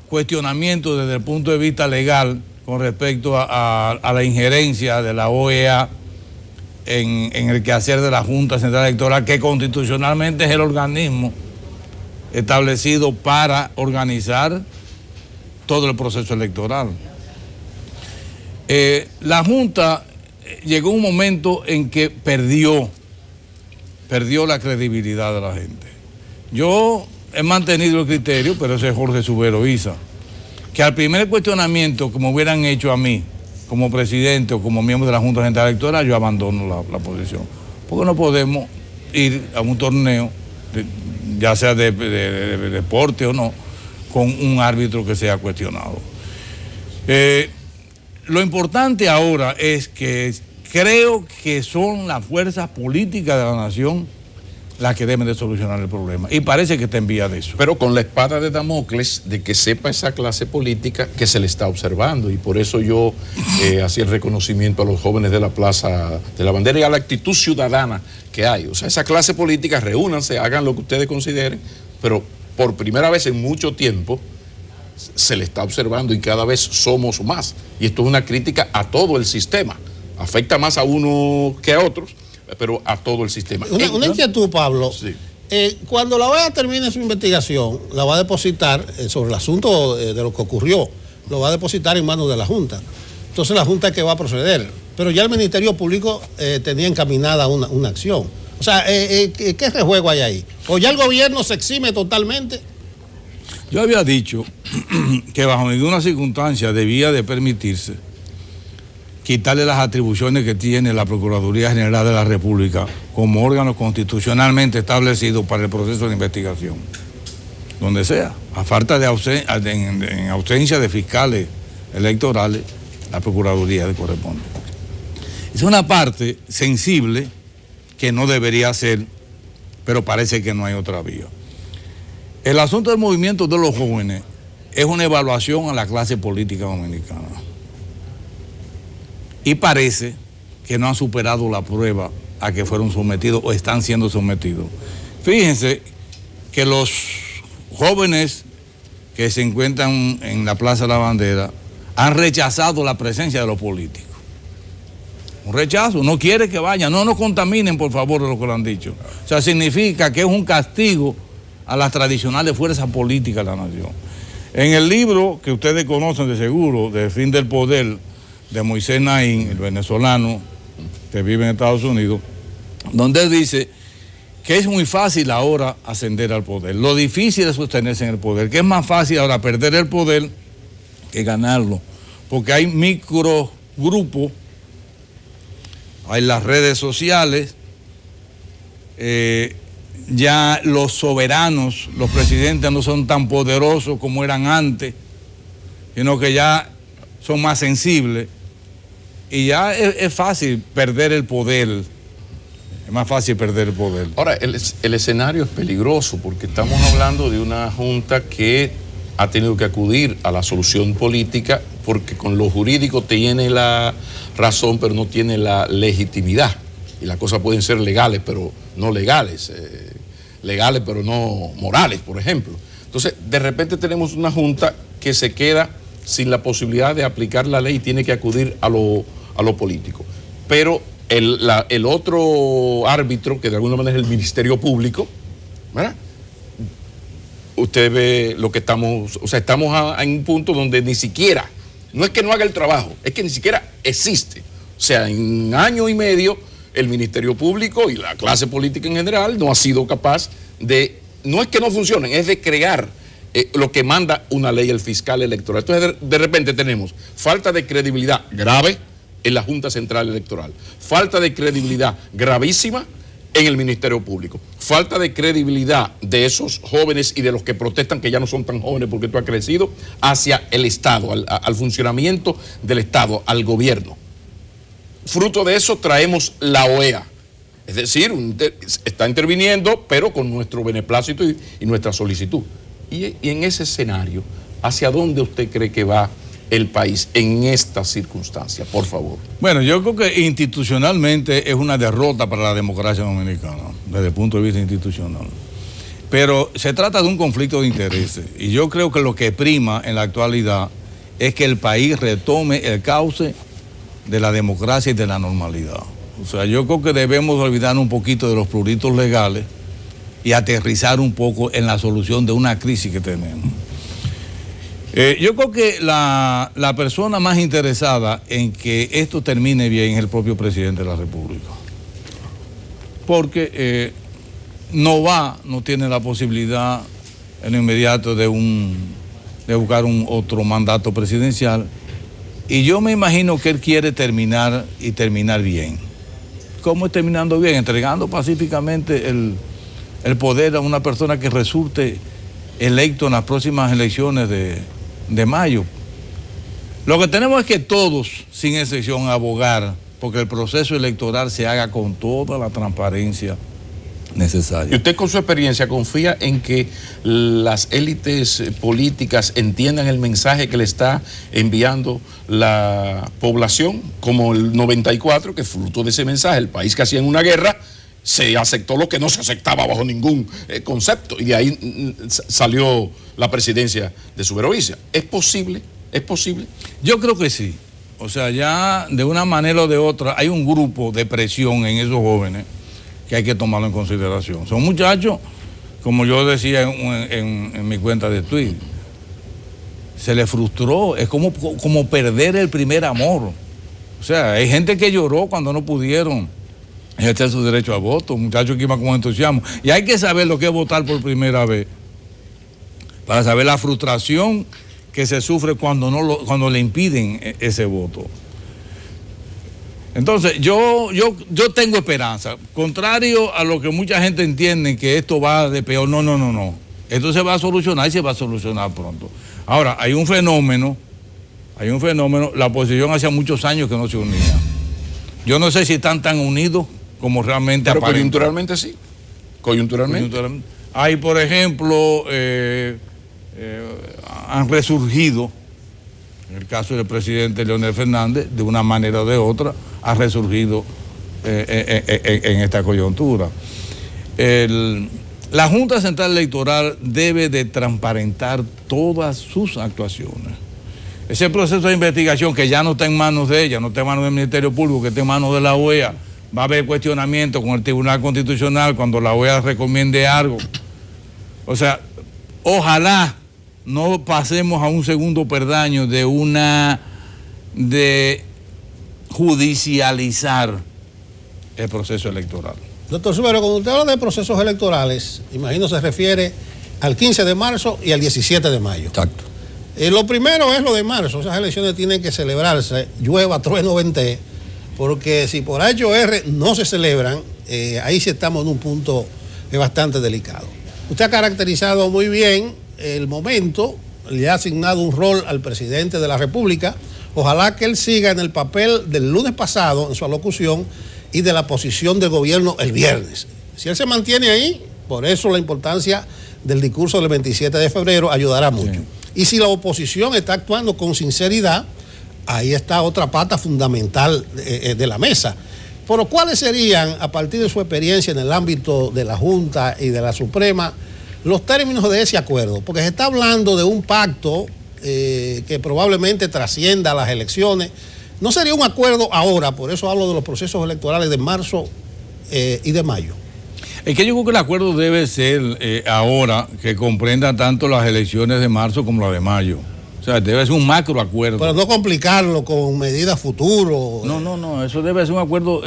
E: cuestionamiento desde el punto de vista legal con respecto a la injerencia de la OEA en el quehacer de la Junta Central Electoral, que constitucionalmente es el organismo establecido para organizar todo el proceso electoral. La Junta llegó un momento en que perdió la credibilidad de la gente. Yo he mantenido el criterio, pero ese es Jorge Subero Isa, que al primer cuestionamiento que me hubieran hecho a mí, como presidente o como miembro de la Junta Central Electoral, yo abandono la posición. Porque no podemos ir a un torneo, ya sea de deporte o no, con un árbitro que sea cuestionado. Lo importante ahora es que creo que son las fuerzas políticas de la nación las que deben de solucionar el problema. Y parece que está en vía de eso.
B: Pero con la espada de Damocles de que sepa esa clase política que se le está observando. Y por eso yo hacía el reconocimiento a los jóvenes de la Plaza de la Bandera y a la actitud ciudadana que hay. O sea, esa clase política, reúnanse, hagan lo que ustedes consideren, pero por primera vez en mucho tiempo se le está observando y cada vez somos más. Y esto es una crítica a todo el sistema. Afecta más a uno que a otros, pero a todo el sistema.
C: Una inquietud, Pablo.
B: Sí.
C: Cuando la OEA termine su investigación, la va a depositar sobre el asunto de lo que ocurrió, lo va a depositar en manos de la Junta. Entonces la Junta es que va a proceder. Pero ya el Ministerio Público tenía encaminada una acción. O sea, ¿qué rejuego hay ahí? ¿O ya el gobierno se exime totalmente?
E: Yo había dicho que bajo ninguna circunstancia debía de permitirse quitarle las atribuciones que tiene la Procuraduría General de la República como órgano constitucionalmente establecido para el proceso de investigación, donde sea, a falta de en ausencia de fiscales electorales, la Procuraduría le corresponde. Es una parte sensible que no debería ser, pero parece que no hay otra vía. El asunto del movimiento de los jóvenes es una evaluación a la clase política dominicana. Y parece que no han superado la prueba a que fueron sometidos o están siendo sometidos. Fíjense que los jóvenes que se encuentran en la Plaza de la Bandera han rechazado la presencia de los políticos. Un rechazo, no quiere que vayan, no nos contaminen por favor de lo que lo han dicho. O sea, significa que es un castigo a las tradicionales fuerzas políticas de la nación. En el libro que ustedes conocen de seguro, de Fin del Poder, de Moisés Naín, el venezolano que vive en Estados Unidos, donde él dice que es muy fácil ahora ascender al poder, lo difícil es sostenerse en el poder, que es más fácil ahora perder el poder que ganarlo, porque hay microgrupos, hay las redes sociales, ya los soberanos, los presidentes no son tan poderosos como eran antes, sino que ya son más sensibles y ya es fácil perder el poder. Es más fácil perder el poder.
B: Ahora, el escenario es peligroso porque estamos hablando de una junta que ha tenido que acudir a la solución política porque con lo jurídico tiene la razón, pero no tiene la legitimidad. Y las cosas pueden ser legales, pero no legales. Legales, pero no morales, por ejemplo. Entonces, de repente tenemos una junta que se queda sin la posibilidad de aplicar la ley y tiene que acudir a lo político. Pero el otro árbitro, que de alguna manera es el Ministerio Público, ¿verdad? Usted ve lo que estamos, o sea, estamos en un punto donde ni siquiera, no es que no haga el trabajo, es que ni siquiera existe. O sea, en año y medio, el Ministerio Público y la clase política en general no ha sido capaz de, no es que no funcionen, es de crear lo que manda una ley el fiscal electoral. Entonces, de repente tenemos falta de credibilidad grave en la Junta Central Electoral, falta de credibilidad gravísima en el Ministerio Público, falta de credibilidad de esos jóvenes y de los que protestan, que ya no son tan jóvenes porque esto ha crecido, hacia el Estado, al funcionamiento del Estado, al gobierno. Fruto de eso traemos la OEA, es decir, está interviniendo, pero con nuestro beneplácito y nuestra solicitud. Y en ese escenario, ¿hacia dónde usted cree que va el país en esta circunstancia? Por favor.
E: Bueno, yo creo que institucionalmente es una derrota para la democracia dominicana, desde el punto de vista institucional. Pero se trata de un conflicto de intereses y yo creo que lo que prima en la actualidad es que el país retome el cauce de la democracia y de la normalidad. O sea, yo creo que debemos olvidar un poquito de los pruritos legales y aterrizar un poco en la solución de una crisis que tenemos. Yo creo que la persona más interesada en que esto termine bien es el propio presidente de la República. Porque no tiene la posibilidad en lo inmediato de buscar otro mandato presidencial. Y yo me imagino que él quiere terminar bien. ¿Cómo es terminando bien? Entregando pacíficamente el poder a una persona que resulte electo en las próximas elecciones de mayo. Lo que tenemos es que todos, sin excepción, abogar porque el proceso electoral se haga con toda la transparencia necesaria.
B: ¿Y usted con su experiencia confía en que las élites políticas entiendan el mensaje que le está enviando la población, como el 94, que fruto de ese mensaje, el país que hacía en una guerra, se aceptó lo que no se aceptaba bajo ningún concepto, y de ahí salió la presidencia de Suberovicia? ¿Es posible? ¿Es posible?
E: Yo creo que sí. O sea, ya de una manera o de otra hay un grupo de presión en esos jóvenes que hay que tomarlo en consideración. Son muchachos, como yo decía en mi cuenta de Twitter, se les frustró, es como perder el primer amor. O sea, hay gente que lloró cuando no pudieron ejercer su derecho a voto, muchachos que iban con entusiasmo. Y hay que saber lo que es votar por primera vez, para saber la frustración que se sufre cuando le impiden ese voto. Entonces, yo tengo esperanza. Contrario a lo que mucha gente entiende, que esto va de peor. No. Esto se va a solucionar y se va a solucionar pronto. Ahora, hay un fenómeno, la oposición hacía muchos años que no se unía. Yo no sé si están tan unidos como realmente
B: pero
E: aparentan.
B: coyunturalmente sí. Coyunturalmente.
E: Hay, por ejemplo, han resurgido, en el caso del presidente Leonel Fernández, de una manera o de otra, ha resurgido en esta coyuntura. La Junta Central Electoral debe de transparentar todas sus actuaciones. Ese proceso de investigación que ya no está en manos de ella, no está en manos del Ministerio Público, que está en manos de la OEA, va a haber cuestionamiento con el Tribunal Constitucional cuando la OEA recomiende algo. O sea, ojalá no pasemos a un segundo peldaño de judicializar el proceso electoral.
C: Doctor Subero, cuando usted habla de procesos electorales, imagino se refiere al 15 de marzo y al 17 de mayo.
E: Exacto.
C: Lo primero es lo de marzo. Esas elecciones tienen que celebrarse, llueva, trueno, ventee, porque si por H.O.R. no se celebran, ahí sí estamos en un punto bastante delicado. Usted ha caracterizado muy bien el momento, le ha asignado un rol al presidente de la República. Ojalá que él siga en el papel del lunes pasado, en su alocución, y de la posición del gobierno el viernes. Si él se mantiene ahí, por eso la importancia del discurso del 27 de febrero ayudará mucho. Sí. Y si la oposición está actuando con sinceridad, ahí está otra pata fundamental de la mesa. Pero ¿cuáles serían, a partir de su experiencia en el ámbito de la Junta y de la Suprema, los términos de ese acuerdo? Porque se está hablando de un pacto que probablemente trascienda las elecciones. No sería un acuerdo ahora, por eso hablo de los procesos electorales de marzo y de mayo.
E: Es que yo creo que el acuerdo debe ser ahora que comprenda tanto las elecciones de marzo como las de mayo. O sea, debe ser un macro acuerdo.
C: Pero no complicarlo con medidas futuro.
E: No, eso debe ser un acuerdo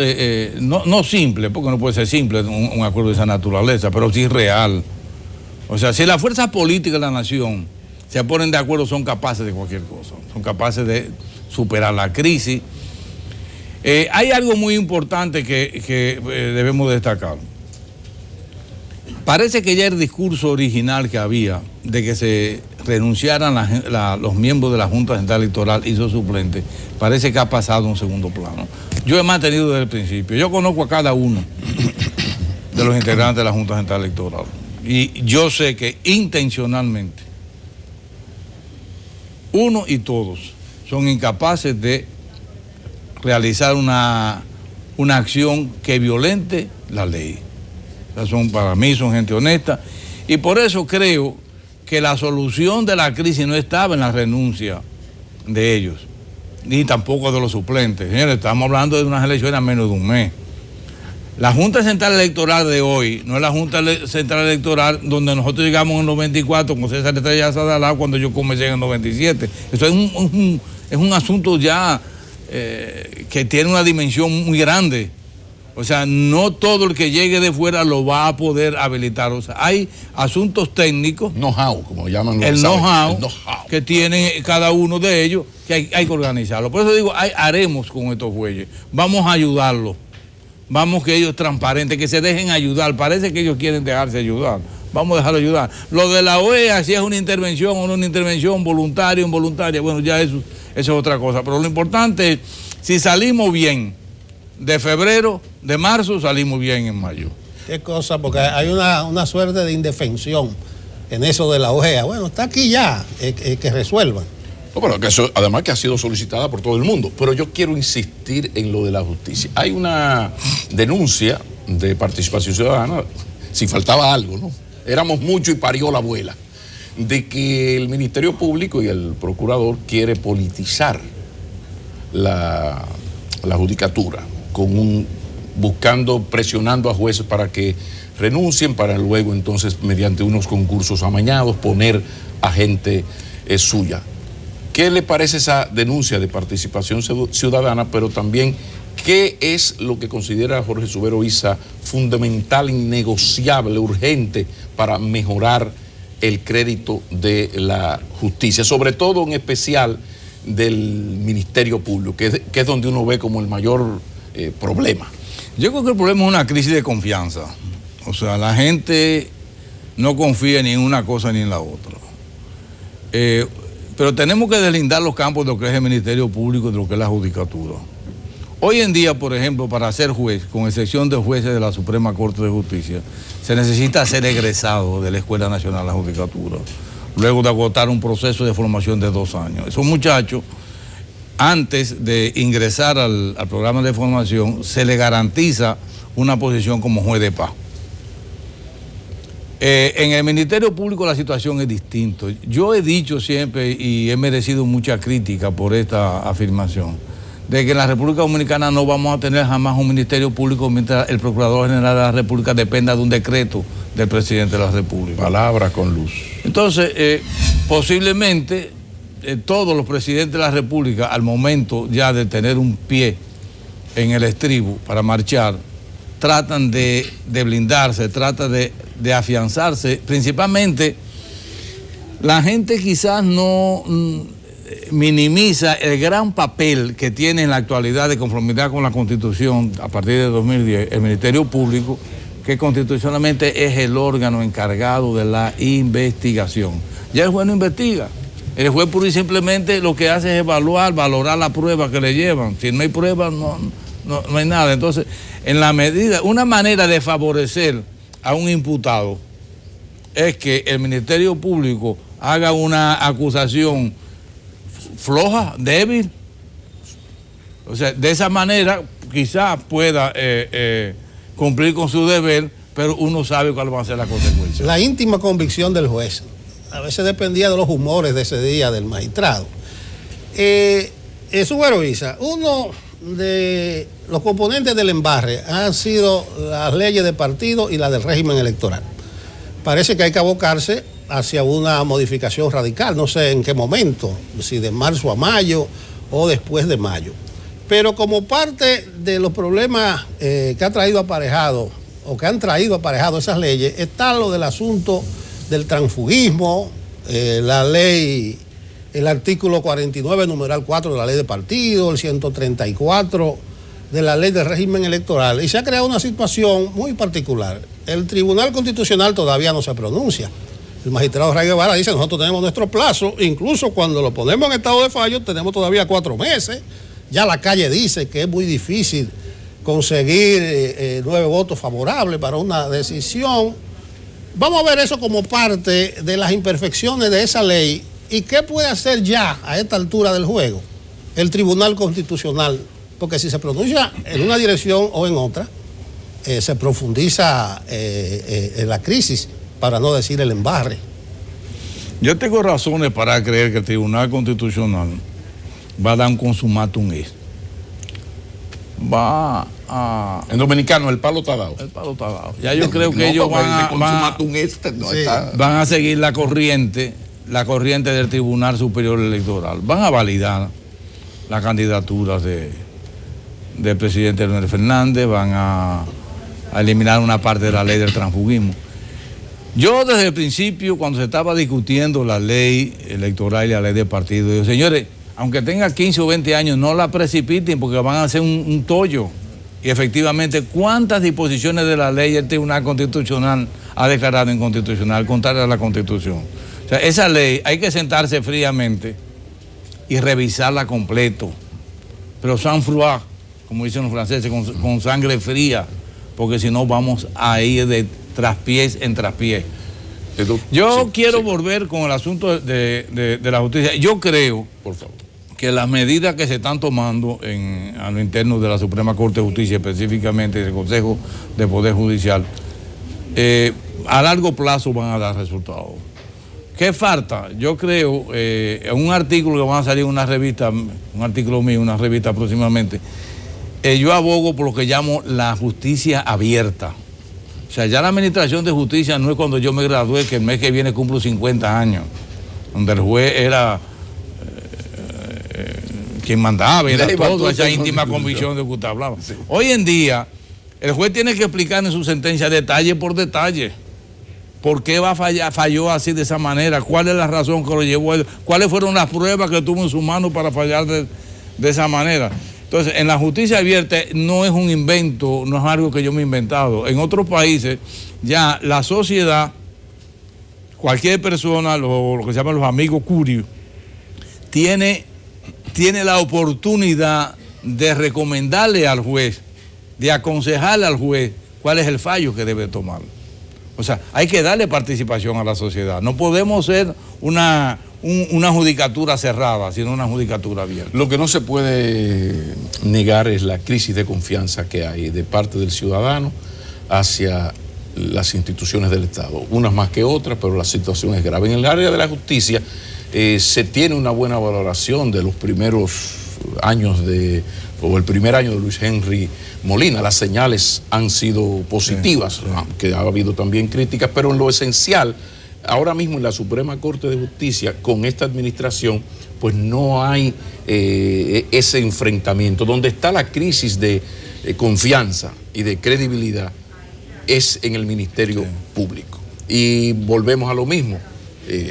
E: no simple, porque no puede ser simple un acuerdo de esa naturaleza, pero sí real. O sea, si las fuerzas políticas de la nación se ponen de acuerdo, son capaces de cualquier cosa, son capaces de superar la crisis. Hay algo muy importante que debemos destacar. Parece que ya el discurso original que había de que se renunciaran los miembros de la Junta Central Electoral y sus suplentes, parece que ha pasado a un segundo plano. Yo he mantenido desde el principio, yo conozco a cada uno de los integrantes de la Junta Central Electoral y yo sé que intencionalmente uno y todos son incapaces de realizar una acción que violente la ley. O sea, para mí son gente honesta, y por eso creo que la solución de la crisis no estaba en la renuncia de ellos, ni tampoco de los suplentes. Señores, estamos hablando de unas elecciones a menos de un mes. La Junta Central Electoral de hoy no es la Junta Central Electoral donde nosotros llegamos en el 94 con César Estrella Sadalá cuando yo comencé en el 97. Eso es un asunto ya que tiene una dimensión muy grande. O sea, no todo el que llegue de fuera lo va a poder habilitar. O sea, hay asuntos técnicos.
B: Know-how, como llaman los
E: el know-how que tienen cada uno de ellos, que hay que organizarlo. Por eso digo, haremos con estos jueces. Vamos a ayudarlos. Vamos que ellos transparentes, que se dejen ayudar. Parece que ellos quieren dejarse ayudar. Vamos a dejarlo ayudar. Lo de la OEA, si es una intervención o no una intervención, voluntaria o involuntaria, bueno, ya eso es otra cosa. Pero lo importante es, si salimos bien de febrero, de marzo, salimos bien en mayo.
C: Qué cosa, porque hay una suerte de indefensión en eso de la OEA. Bueno, está aquí ya, que resuelvan.
B: No, pero que eso, además que ha sido solicitada por todo el mundo. Pero yo quiero insistir en lo de la justicia. Hay una denuncia de Participación Ciudadana, si faltaba algo, ¿no? Éramos muchos y parió la abuela, de que el Ministerio Público y el Procurador quiere politizar la judicatura, presionando a jueces para que renuncien, para luego entonces, mediante unos concursos amañados, poner a gente suya. ¿Qué le parece esa denuncia de Participación Ciudadana? Pero también, ¿qué es lo que considera Jorge Subero Isa fundamental, innegociable, urgente para mejorar el crédito de la justicia? Sobre todo, en especial, del Ministerio Público, que es donde uno ve como el mayor problema.
E: Yo creo que el problema es una crisis de confianza. O sea, la gente no confía ni en una cosa ni en la otra. Pero tenemos que deslindar los campos de lo que es el Ministerio Público y de lo que es la judicatura. Hoy en día, por ejemplo, para ser juez, con excepción de jueces de la Suprema Corte de Justicia, se necesita ser egresado de la Escuela Nacional de la Judicatura, luego de agotar un proceso de formación de 2 años. Esos muchachos, antes de ingresar al programa de formación, se le garantiza una posición como juez de paz. En el Ministerio Público la situación es distinta. Yo he dicho siempre, y he merecido mucha crítica por esta afirmación, de que en la República Dominicana no vamos a tener jamás un Ministerio Público mientras el Procurador General de la República dependa de un decreto del Presidente de la República.
B: Palabra con luz.
E: Entonces, posiblemente todos los presidentes de la República, al momento ya de tener un pie en el estribo para marchar, tratan de blindarse, tratan de afianzarse. Principalmente, la gente quizás no minimiza el gran papel que tiene en la actualidad, de conformidad con la Constitución, a partir de 2010, el Ministerio Público, que constitucionalmente es el órgano encargado de la investigación. Ya el juez no investiga. El juez pura y simplemente lo que hace es valorar la prueba que le llevan. Si no hay prueba, no hay nada. Entonces, en la medida, una manera de favorecer a un imputado es que el Ministerio Público haga una acusación floja, débil. O sea, de esa manera quizás pueda cumplir con su deber, pero uno sabe cuál va a ser la consecuencia.
C: La íntima convicción del juez a veces dependía de los humores de ese día del magistrado. Subero Isa, uno de los componentes del embarre han sido las leyes de partido y la del régimen electoral. Parece que hay que abocarse hacia una modificación radical, no sé en qué momento, si de marzo a mayo o después de mayo. Pero como parte de los problemas que ha traído aparejado, o que han traído aparejado esas leyes, está lo del asunto del transfugismo, la ley, el artículo 49, numeral 4 de la ley de partido, el 134 de la ley del régimen electoral, y se ha creado una situación muy particular. El Tribunal Constitucional todavía no se pronuncia. El magistrado Ray Guevara dice: nosotros tenemos nuestro plazo, incluso cuando lo ponemos en estado de fallo, tenemos todavía 4 meses. Ya la calle dice que es muy difícil conseguir 9 votos favorables para una decisión. Vamos a ver eso como parte de las imperfecciones de esa ley y qué puede hacer ya a esta altura del juego el Tribunal Constitucional, porque si se pronuncia en una dirección o en otra, se profundiza en la crisis, para no decir el embarre.
E: Yo tengo razones para creer que el Tribunal Constitucional va a dar un consumatum est. Va a...
B: En dominicano, el palo está dado.
E: El palo está dado. Ya yo creo que ellos van a seguir la corriente del Tribunal Superior Electoral. Van a validar las candidaturas del presidente Leonel Fernández, van a eliminar una parte de la ley del transfugismo. Yo desde el principio, cuando se estaba discutiendo la ley electoral y la ley de partido, digo, señores, aunque tenga 15 o 20 años, no la precipiten porque van a hacer un tollo. Y efectivamente, ¿cuántas disposiciones de la ley el Tribunal Constitucional ha declarado inconstitucional, contraria a la Constitución? O sea, esa ley hay que sentarse fríamente y revisarla completo. Pero sans froid, como dicen los franceses, con sangre fría, porque si no vamos a ir de traspiés en traspiés. Yo quiero volver con el asunto de la justicia. Yo creo, por favor, que las medidas que se están tomando a lo interno de la Suprema Corte de Justicia, específicamente del Consejo de Poder Judicial, a largo plazo van a dar resultados. ¿Qué falta? Yo creo, un artículo que va a salir en una revista, un artículo mío, una revista próximamente, yo abogo por lo que llamo la justicia abierta. O sea, ya la administración de justicia no es cuando yo me gradué, que el mes que viene cumplo 50 años, donde el juez era quien mandaba, era todo, esa íntima convicción de que usted hablaba. Sí. Hoy en día, el juez tiene que explicar en su sentencia detalle por detalle. ¿Por qué falló así de esa manera? ¿Cuál es la razón que lo llevó a él? ¿Cuáles fueron las pruebas que tuvo en su mano para fallar de esa manera? Entonces, en la justicia abierta no es un invento, no es algo que yo me he inventado. En otros países, ya la sociedad, cualquier persona, lo que se llaman los amigos curios, tiene la oportunidad de recomendarle al juez, de aconsejarle al juez cuál es el fallo que debe tomar. O sea, hay que darle participación a la sociedad. No podemos ser una judicatura cerrada, sino una judicatura abierta.
B: Lo que no se puede negar es la crisis de confianza que hay de parte del ciudadano hacia las instituciones del Estado. Unas más que otras, pero la situación es grave. En el área de la justicia se tiene una buena valoración de los primeros años o el primer año de Luis Henry Molina. Las señales han sido positivas, sí. Aunque ha habido también críticas, pero en lo esencial, ahora mismo en la Suprema Corte de Justicia, con esta administración, pues no hay ese enfrentamiento. Donde está la crisis de confianza y de credibilidad es en el Ministerio Público. Y volvemos a lo mismo.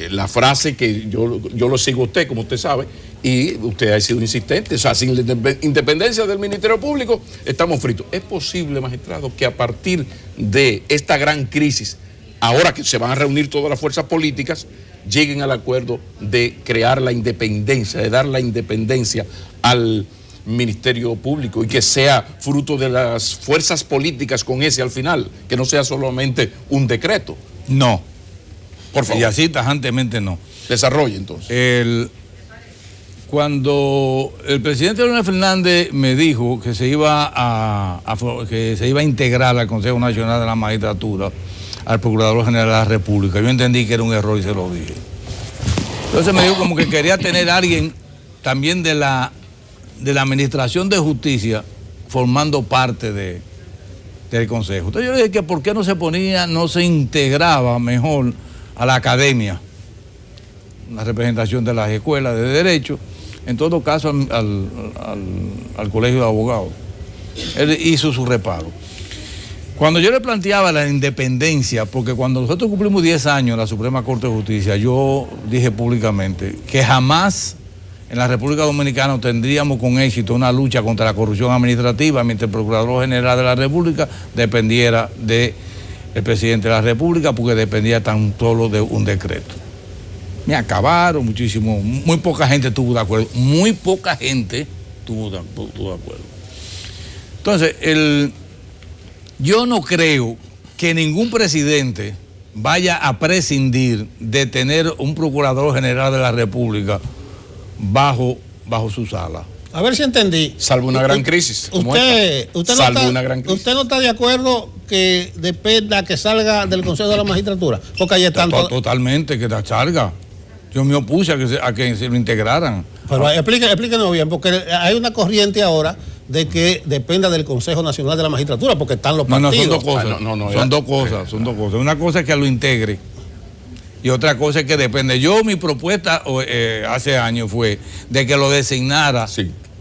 B: La frase que yo lo sigo a usted, como usted sabe, y usted ha sido insistente, o sea, sin la independencia del Ministerio Público estamos fritos. ¿Es posible, magistrado, que a partir de esta gran crisis, ahora que se van a reunir todas las fuerzas políticas, lleguen al acuerdo de crear la independencia, de dar la independencia al Ministerio Público y que sea fruto de las fuerzas políticas con ese al final, que no sea solamente un decreto?
E: No.
B: Por favor.
E: Y así tajantemente no.
B: Desarrolle entonces.
E: Cuando el presidente Leonel Fernández me dijo que se iba a integrar al Consejo Nacional de la Magistratura, al Procurador General de la República, yo entendí que era un error y se lo dije. Entonces me dijo como que quería tener a alguien también de la Administración de Justicia formando parte del Consejo. Entonces yo le dije que por qué no se integraba mejor a la academia, la representación de las escuelas de derecho, en todo caso al Colegio de Abogados. Él hizo su reparo. Cuando yo le planteaba la independencia, porque cuando nosotros cumplimos 10 años en la Suprema Corte de Justicia, yo dije públicamente que jamás en la República Dominicana tendríamos con éxito una lucha contra la corrupción administrativa mientras el Procurador General de la República dependiera del presidente de la República, porque dependía tan solo de un decreto. Me acabaron muchísimo, muy poca gente estuvo de acuerdo, muy poca gente estuvo de acuerdo. Entonces, yo no creo que ningún presidente vaya a prescindir de tener un Procurador General de la República bajo su sala.
C: A ver si entendí.
B: Salvo una gran crisis.
C: Usted no está de acuerdo que dependa que salga del Consejo de la Magistratura, porque ahí están
E: totalmente, que la salga. Yo me opuse a que se lo integraran.
C: Pero explíquenos bien, porque hay una corriente ahora de que dependa del Consejo Nacional de la Magistratura, porque están los partidos.
E: No, son dos cosas. Son dos cosas. Una cosa es que lo integre y otra cosa es que depende. Mi propuesta hace años fue de que lo designara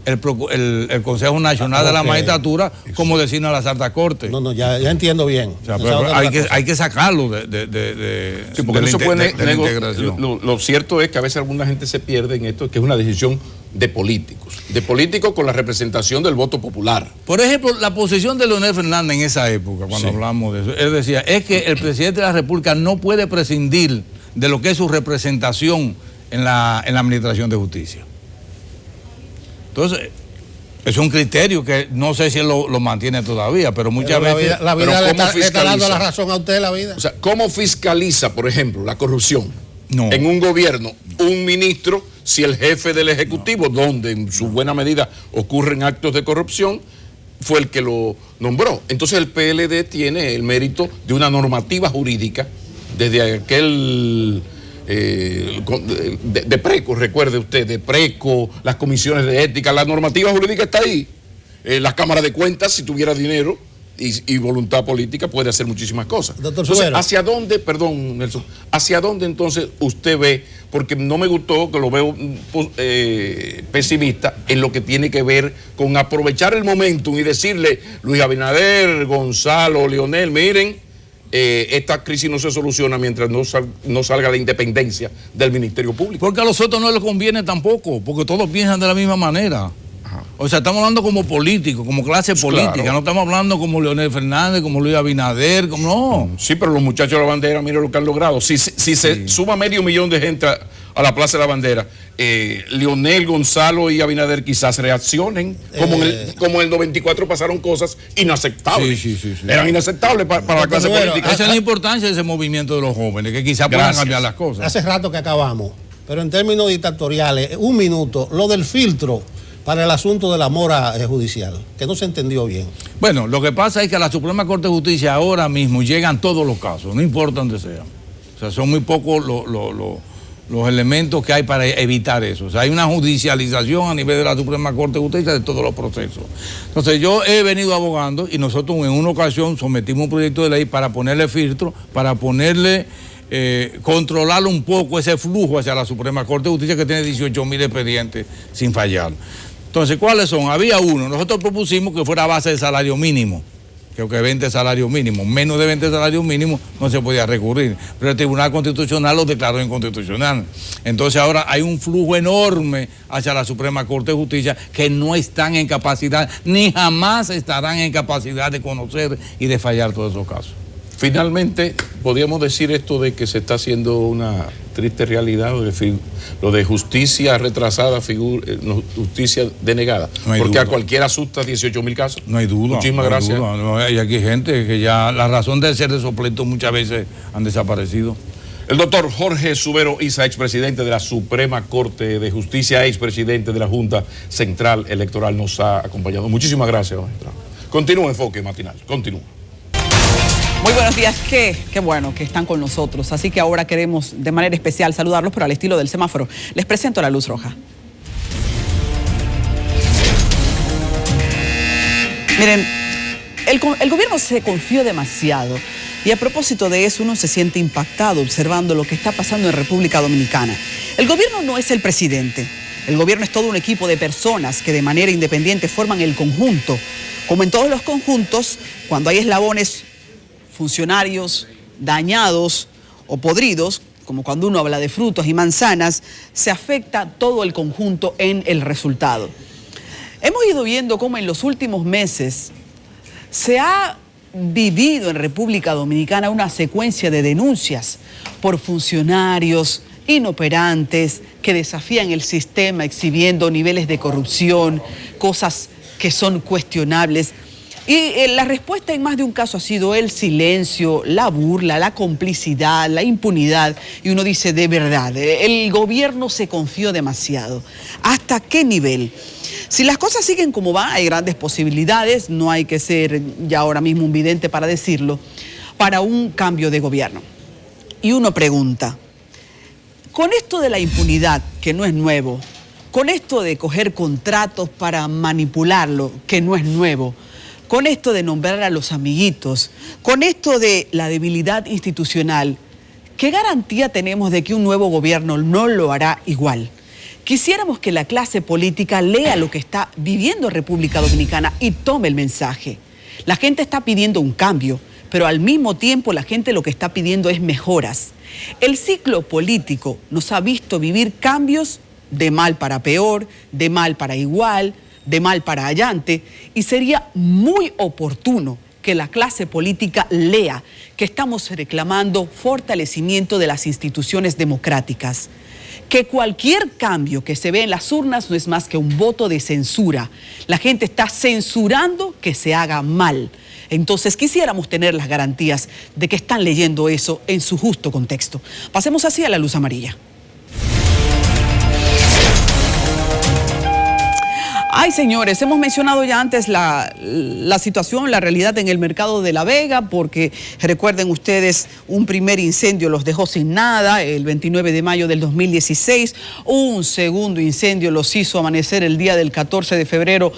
E: el Consejo Nacional de la Magistratura como designa la Alta Corte.
C: Ya entiendo bien.
E: O sea, hay que sacarlo de
B: porque no se puede
E: la integración.
B: Lo cierto es que a veces alguna gente se pierde en esto, que es una decisión de políticos con la representación del voto popular.
E: Por ejemplo, la posición de Leonel Fernández en esa época, cuando hablamos de eso, él decía, es que el presidente de la República no puede prescindir de lo que es su representación en la Administración de Justicia. Entonces, es un criterio que no sé si él lo mantiene todavía, pero muchas veces...
C: La vida le está dando la razón a usted, la vida.
B: O sea, ¿cómo fiscaliza, por ejemplo, la corrupción
E: en
B: un gobierno, un ministro, si el jefe del Ejecutivo, donde en su buena medida ocurren actos de corrupción, fue el que lo nombró? Entonces el PLD tiene el mérito de una normativa jurídica desde aquel... de PRECO, recuerde usted, de PRECO, las comisiones de ética, la normativa jurídica está ahí. La Cámara de Cuentas, si tuviera dinero y voluntad política, puede hacer muchísimas cosas.
C: Doctor
B: entonces,
C: Subero.
B: ¿hacia dónde, perdón, Nelson, hacia dónde entonces usted ve, porque no me gustó, que lo veo pesimista, en lo que tiene que ver con aprovechar el momentum y decirle, Luis Abinader, Gonzalo, Leonel, miren, esta crisis no se soluciona mientras no salga la independencia del Ministerio Público?
E: Porque a los otros no les conviene tampoco, porque todos piensan de la misma manera. O sea, estamos hablando como políticos, como clase política, no estamos hablando como Leonel Fernández, como Luis Abinader, no.
B: Sí, pero los muchachos de la bandera, miren lo que han logrado. Si se suma 500,000 de gente a la Plaza de la Bandera, Leonel, Gonzalo y Abinader quizás reaccionen, como en el 94 pasaron cosas inaceptables. Eran inaceptables para la clase política.
E: Esa es la importancia de ese movimiento de los jóvenes, que quizás puedan cambiar las cosas.
C: Hace rato que acabamos, pero en términos dictatoriales, un minuto, lo del filtro para el asunto de la mora judicial, que no se entendió bien.
E: Bueno, lo que pasa es que a la Suprema Corte de Justicia ahora mismo llegan todos los casos, no importa dónde sean. O sea, son muy pocos los elementos que hay para evitar eso. O sea, hay una judicialización a nivel de la Suprema Corte de Justicia de todos los procesos. Entonces, yo he venido abogando y nosotros en una ocasión sometimos un proyecto de ley para ponerle filtro, para ponerle... controlar un poco ese flujo hacia la Suprema Corte de Justicia, que tiene 18,000 expedientes sin fallar. Entonces, ¿cuáles son? Había uno, nosotros propusimos que fuera a base de salario mínimo, creo que 20 salarios mínimos, menos de 20 salarios mínimos no se podía recurrir, pero el Tribunal Constitucional lo declaró inconstitucional. Entonces ahora hay un flujo enorme hacia la Suprema Corte de Justicia que no están en capacidad, ni jamás estarán en capacidad de conocer y de fallar todos esos casos.
B: Finalmente, podríamos decir esto de que se está haciendo una triste realidad, lo de justicia retrasada, justicia denegada,
E: no hay
B: porque
E: duda.
B: A cualquiera asusta 18,000 casos.
E: No hay duda.
B: Muchísimas gracias.
E: Y aquí hay gente que ya la razón de ser de supleto muchas veces han desaparecido.
B: El doctor Jorge Subero Isa, expresidente de la Suprema Corte de Justicia, expresidente de la Junta Central Electoral, nos ha acompañado. Muchísimas gracias, maestro. Continúa Enfoque Matinal, continúa.
A: Muy buenos días, qué bueno que están con nosotros. Así que ahora queremos de manera especial saludarlos, pero al estilo del semáforo. Les presento la luz roja. Miren, el gobierno se confió demasiado y a propósito de eso uno se siente impactado observando lo que está pasando en República Dominicana. El gobierno no es el presidente. El gobierno es todo un equipo de personas que de manera independiente forman el conjunto. Como en todos los conjuntos, cuando hay eslabones, funcionarios dañados o podridos, como cuando uno habla de frutos y manzanas, se afecta todo el conjunto en el resultado. Hemos ido viendo cómo en los últimos meses se ha vivido en República Dominicana una secuencia de denuncias por funcionarios inoperantes que desafían el sistema exhibiendo niveles de corrupción, cosas que son cuestionables. Y la respuesta en más de un caso ha sido el silencio, la burla, la complicidad, la impunidad. Y uno dice, de verdad, el gobierno se confió demasiado. ¿Hasta qué nivel? Si las cosas siguen como van, hay grandes posibilidades, no hay que ser ya ahora mismo un vidente para decirlo, para un cambio de gobierno. Y uno pregunta, con esto de la impunidad, que no es nuevo, con esto de coger contratos para manipularlo, que no es nuevo, con esto de nombrar a los amiguitos, con esto de la debilidad institucional, ¿qué garantía tenemos de que un nuevo gobierno no lo hará igual? Quisiéramos que la clase política lea lo que está viviendo República Dominicana y tome el mensaje. La gente está pidiendo un cambio, pero al mismo tiempo la gente lo que está pidiendo es mejoras. El ciclo político nos ha visto vivir cambios de mal para peor, de mal para igual, de mal para allante, y sería muy oportuno que la clase política lea que estamos reclamando fortalecimiento de las instituciones democráticas, que cualquier cambio que se ve en las urnas no es más que un voto de censura. La gente está censurando que se haga mal. Entonces quisiéramos tener las garantías de que están leyendo eso en su justo contexto. Pasemos así a la luz amarilla. Ay, señores, hemos mencionado ya antes la situación, la realidad en el mercado de La Vega, porque recuerden ustedes, un primer incendio los dejó sin nada el 29 de mayo del 2016, un segundo incendio los hizo amanecer el día del 14 de febrero,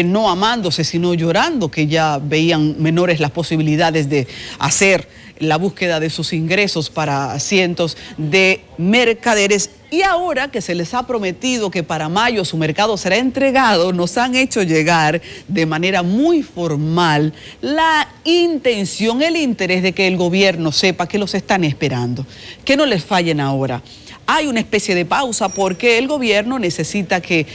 A: no amándose, sino llorando, que ya veían menores las posibilidades de hacer la búsqueda de sus ingresos para cientos de mercaderes. Y ahora que se les ha prometido que para mayo su mercado será entregado, nos han hecho llegar de manera muy formal la intención, el interés de que el gobierno sepa que los están esperando, que no les fallen ahora. Hay una especie de pausa porque el gobierno necesita que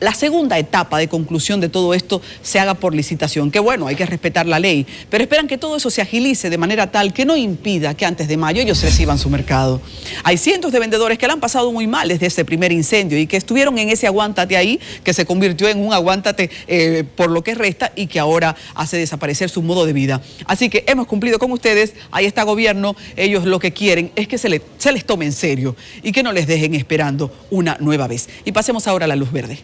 A: la segunda etapa de conclusión de todo esto se haga por licitación, que bueno, hay que respetar la ley, pero esperan que todo eso se agilice de manera tal que no impida que antes de mayo ellos reciban su mercado. Hay cientos de vendedores que la han pasado muy mal desde ese primer incendio y que estuvieron en ese aguántate ahí, que se convirtió en un aguántate por lo que resta y que ahora hace desaparecer su modo de vida. Así que hemos cumplido con ustedes, ahí está gobierno, ellos lo que quieren es que se les tome en serio y que no les dejen esperando una nueva vez. Y pasemos ahora a la luz verde.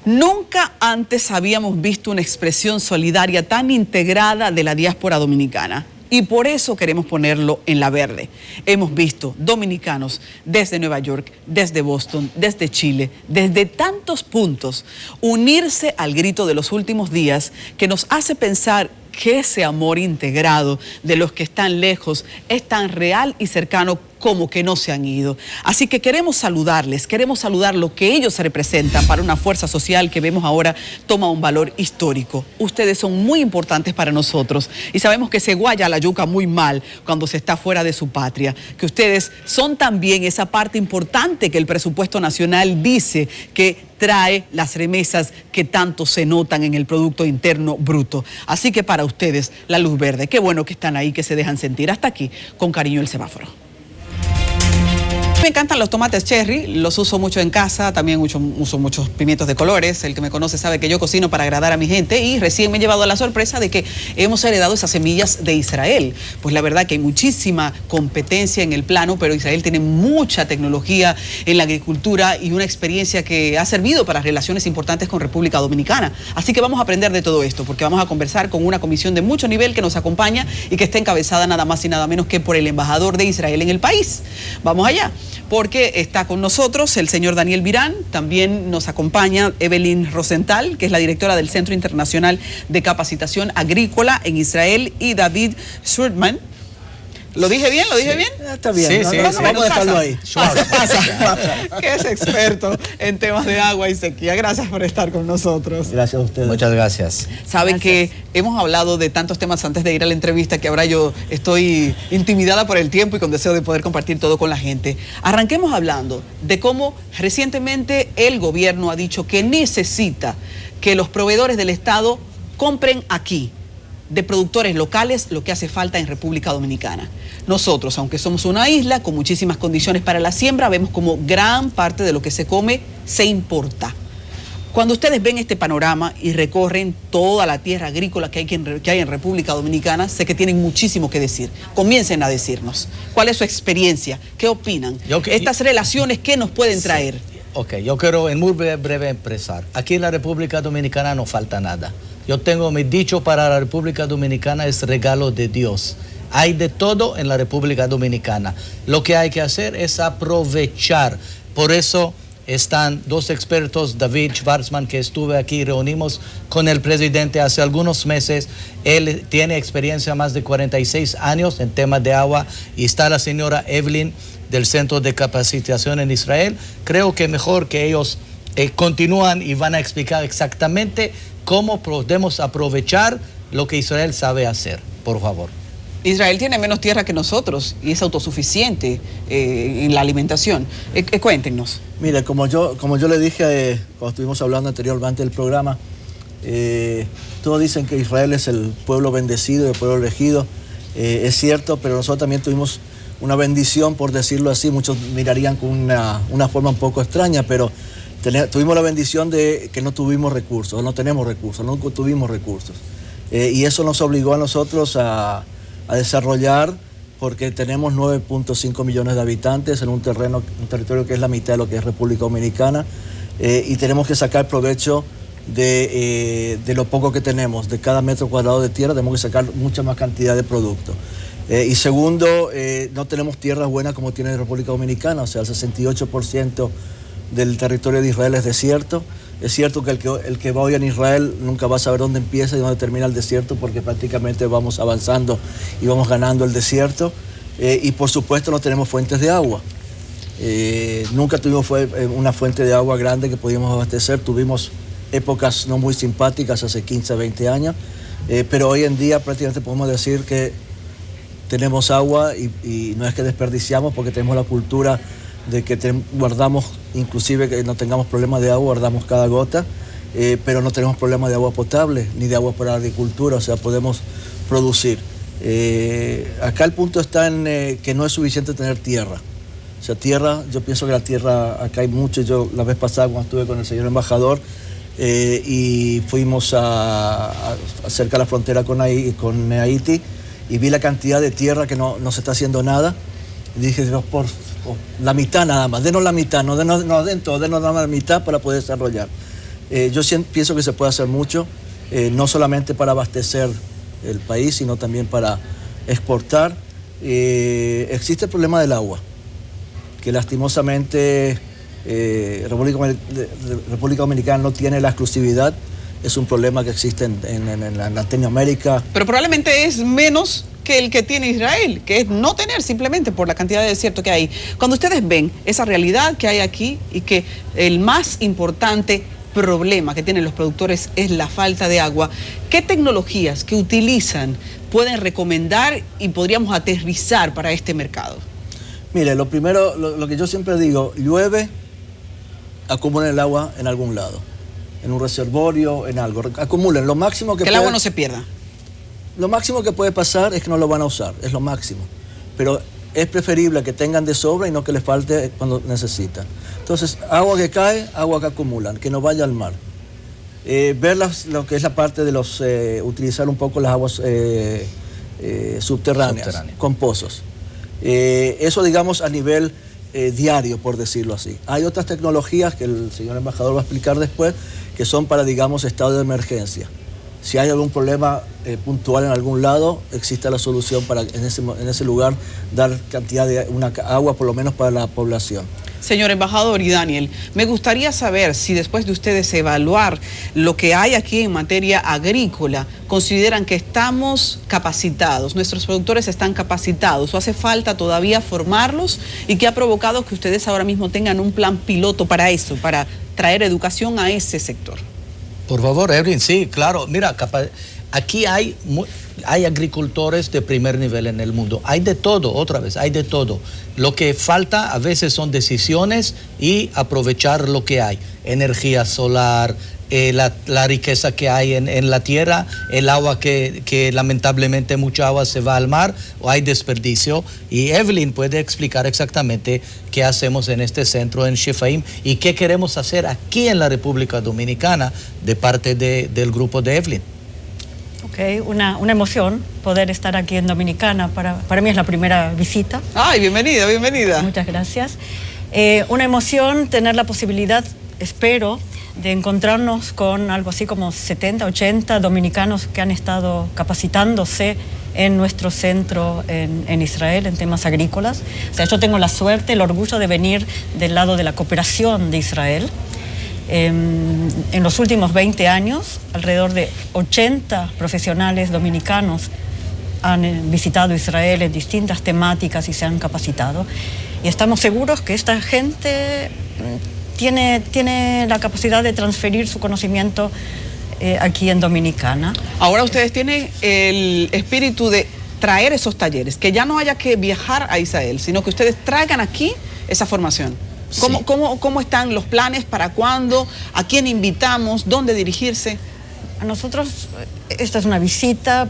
A: Nunca antes habíamos visto una expresión solidaria tan integrada de la diáspora dominicana y por eso queremos ponerlo en la verde. Hemos visto dominicanos desde Nueva York, desde Boston, desde Chile, desde tantos puntos unirse al grito de los últimos días que nos hace pensar que ese amor integrado de los que están lejos es tan real y cercano como que no se han ido. Así que queremos saludarles, queremos saludar lo que ellos representan para una fuerza social que vemos ahora toma un valor histórico. Ustedes son muy importantes para nosotros y sabemos que se guaya la yuca muy mal cuando se está fuera de su patria, que ustedes son también esa parte importante que el presupuesto nacional dice que trae las remesas que tanto se notan en el Producto Interno Bruto. Así que para ustedes, la luz verde. Qué bueno que están ahí, que se dejan sentir. Hasta aquí, con cariño, el semáforo. Me encantan los tomates cherry, los uso mucho en casa, también uso muchos pimientos de colores. El que me conoce sabe que yo cocino para agradar a mi gente y recién me he llevado la sorpresa de que hemos heredado esas semillas de Israel. Pues la verdad que hay muchísima competencia en el plano, pero Israel tiene mucha tecnología en la agricultura y una experiencia que ha servido para relaciones importantes con República Dominicana. Así que vamos a aprender de todo esto, porque vamos a conversar con una comisión de mucho nivel que nos acompaña y que está encabezada nada más y nada menos que por el embajador de Israel en el país. Vamos allá, porque está con nosotros el señor Daniel Virán, también nos acompaña Evelyn Rosenthal, que es la directora del Centro Internacional de Capacitación Agrícola en Israel, y David Schurman. ¿Lo dije bien? ¿Lo dije bien?
F: Está bien.
A: Sí,
F: Vamos a dejarlo ahí.
A: Que es experto en temas de agua y sequía. Gracias por estar con nosotros.
F: Gracias a ustedes.
G: Muchas gracias.
A: Saben que hemos hablado de tantos temas antes de ir a la entrevista que ahora yo estoy intimidada por el tiempo y con deseo de poder compartir todo con la gente. Arranquemos hablando de cómo recientemente el gobierno ha dicho que necesita que los proveedores del Estado compren aquí, de productores locales, lo que hace falta en República Dominicana. Nosotros, aunque somos una isla con muchísimas condiciones para la siembra, vemos como gran parte de lo que se come se importa. Cuando ustedes ven este panorama y recorren toda la tierra agrícola que hay en República Dominicana, sé que tienen muchísimo que decir. Comiencen a decirnos cuál es su experiencia, qué opinan, estas relaciones, qué nos pueden traer.
F: Ok, yo quiero en muy breve empezar. Aquí en la República Dominicana no falta nada. Yo tengo mi dicho para la República Dominicana, es regalo de Dios. Hay de todo en la República Dominicana. Lo que hay que hacer es aprovechar. Por eso están dos expertos, David Schwarzman, que estuve aquí, reunimos con el presidente hace algunos meses. Él tiene experiencia más de 46 años en temas de agua, y está la señora Evelyn del Centro de Capacitación en Israel. Creo que mejor que ellos continúan y van a explicar exactamente cómo podemos aprovechar lo que Israel sabe hacer. Por favor.
A: Israel tiene menos tierra que nosotros y es autosuficiente en la alimentación. Cuéntenos.
G: Mire, como yo le dije cuando estuvimos hablando anteriormente del programa, todos dicen que Israel es el pueblo bendecido, el pueblo elegido. Es cierto, pero nosotros también tuvimos una bendición, por decirlo así. Muchos mirarían con una forma un poco extraña, pero tuvimos la bendición de que no tuvimos recursos, no tenemos recursos, no tuvimos recursos. Y eso nos obligó a nosotros a desarrollar, porque tenemos 9.5 millones de habitantes en un territorio que es la mitad de lo que es República Dominicana, y tenemos que sacar provecho de lo poco que tenemos. De cada metro cuadrado de tierra tenemos que sacar mucha más cantidad de producto. Y segundo, no tenemos tierras buenas como tiene República Dominicana, o sea, el 68% del territorio de Israel es desierto. Es cierto que el que va hoy en Israel nunca va a saber dónde empieza y dónde termina el desierto, porque prácticamente vamos avanzando y vamos ganando el desierto. Y por supuesto no tenemos fuentes de agua. Nunca tuvimos una fuente de agua grande que podíamos abastecer. Tuvimos épocas no muy simpáticas hace 15, 20 años, pero hoy en día prácticamente podemos decir que tenemos agua y no es que desperdiciamos, porque tenemos la cultura de que guardamos, inclusive que no tengamos problemas de agua, guardamos cada gota, pero no tenemos problemas de agua potable ni de agua para la agricultura, o sea, podemos producir. Acá el punto está en que no es suficiente tener tierra. O sea, tierra, yo pienso que la tierra, acá hay mucho. Yo la vez pasada cuando estuve con el señor embajador y fuimos cerca de la frontera con Haití, y vi la cantidad de tierra que no se está haciendo nada. Y dije, Dios, por la mitad nada más, denos la mitad, no denos dentro, denos nada más la mitad para poder desarrollar. Yo pienso que se puede hacer mucho, no solamente para abastecer el país, sino también para exportar. Existe el problema del agua, que lastimosamente República Dominicana no tiene la exclusividad. Es un problema que existe en Latinoamérica.
A: Pero probablemente es menos que el que tiene Israel, que es no tener, simplemente por la cantidad de desierto que hay. Cuando ustedes ven esa realidad que hay aquí y que el más importante problema que tienen los productores es la falta de agua, ¿qué tecnologías que utilizan pueden recomendar y podríamos aterrizar para este mercado?
G: Mire, lo primero, lo que yo siempre digo, llueve, acumulen el agua en algún lado, en un reservorio, en algo, acumulen lo máximo que
A: el agua no se pierda.
G: Lo máximo que puede pasar es que no lo van a usar, es lo máximo. Pero es preferible que tengan de sobra y no que les falte cuando necesitan. Entonces, agua que cae, agua que acumulan, que no vaya al mar. Ver lo que es la parte de utilizar un poco las aguas subterráneas, con pozos. Eso, digamos, a nivel diario, por decirlo así. Hay otras tecnologías que el señor embajador va a explicar después, que son para, digamos, estado de emergencia. Si hay algún problema puntual en algún lado, existe la solución para en ese lugar dar cantidad de agua, por lo menos para la población.
A: Señor embajador y Daniel, me gustaría saber si después de ustedes evaluar lo que hay aquí en materia agrícola, consideran que estamos capacitados, nuestros productores están capacitados, o hace falta todavía formarlos, y qué ha provocado que ustedes ahora mismo tengan un plan piloto para eso, para traer educación a ese sector.
F: Por favor, Evelyn, sí, claro. Mira, aquí hay agricultores de primer nivel en el mundo. Hay de todo, otra vez, hay de todo. Lo que falta a veces son decisiones y aprovechar lo que hay. Energía solar, la riqueza que hay en la tierra, el agua que lamentablemente mucha agua se va al mar o hay desperdicio. Y Evelyn puede explicar exactamente qué hacemos en este centro en Shefaim y qué queremos hacer aquí en la República Dominicana de parte del grupo de Evelyn.
H: Ok, una emoción poder estar aquí en Dominicana. Para mí es la primera visita.
A: Ay, bienvenida, bienvenida.
H: Muchas gracias. Una emoción tener la posibilidad, espero, de encontrarnos con algo así como 70, 80 dominicanos que han estado capacitándose en nuestro centro en Israel en temas agrícolas. O sea, yo tengo la suerte, el orgullo de venir del lado de la cooperación de Israel. En los últimos 20 años, alrededor de 80 profesionales dominicanos han visitado Israel en distintas temáticas y se han capacitado. Y estamos seguros que esta gente tiene la capacidad de transferir su conocimiento aquí en Dominicana.
A: Ahora ustedes tienen el espíritu de traer esos talleres, que ya no haya que viajar a Israel, sino que ustedes traigan aquí esa formación. ¿Cómo,
F: Sí.
A: cómo están los planes? ¿Para cuándo? ¿A quién invitamos? ¿Dónde dirigirse?
H: A nosotros, esta es una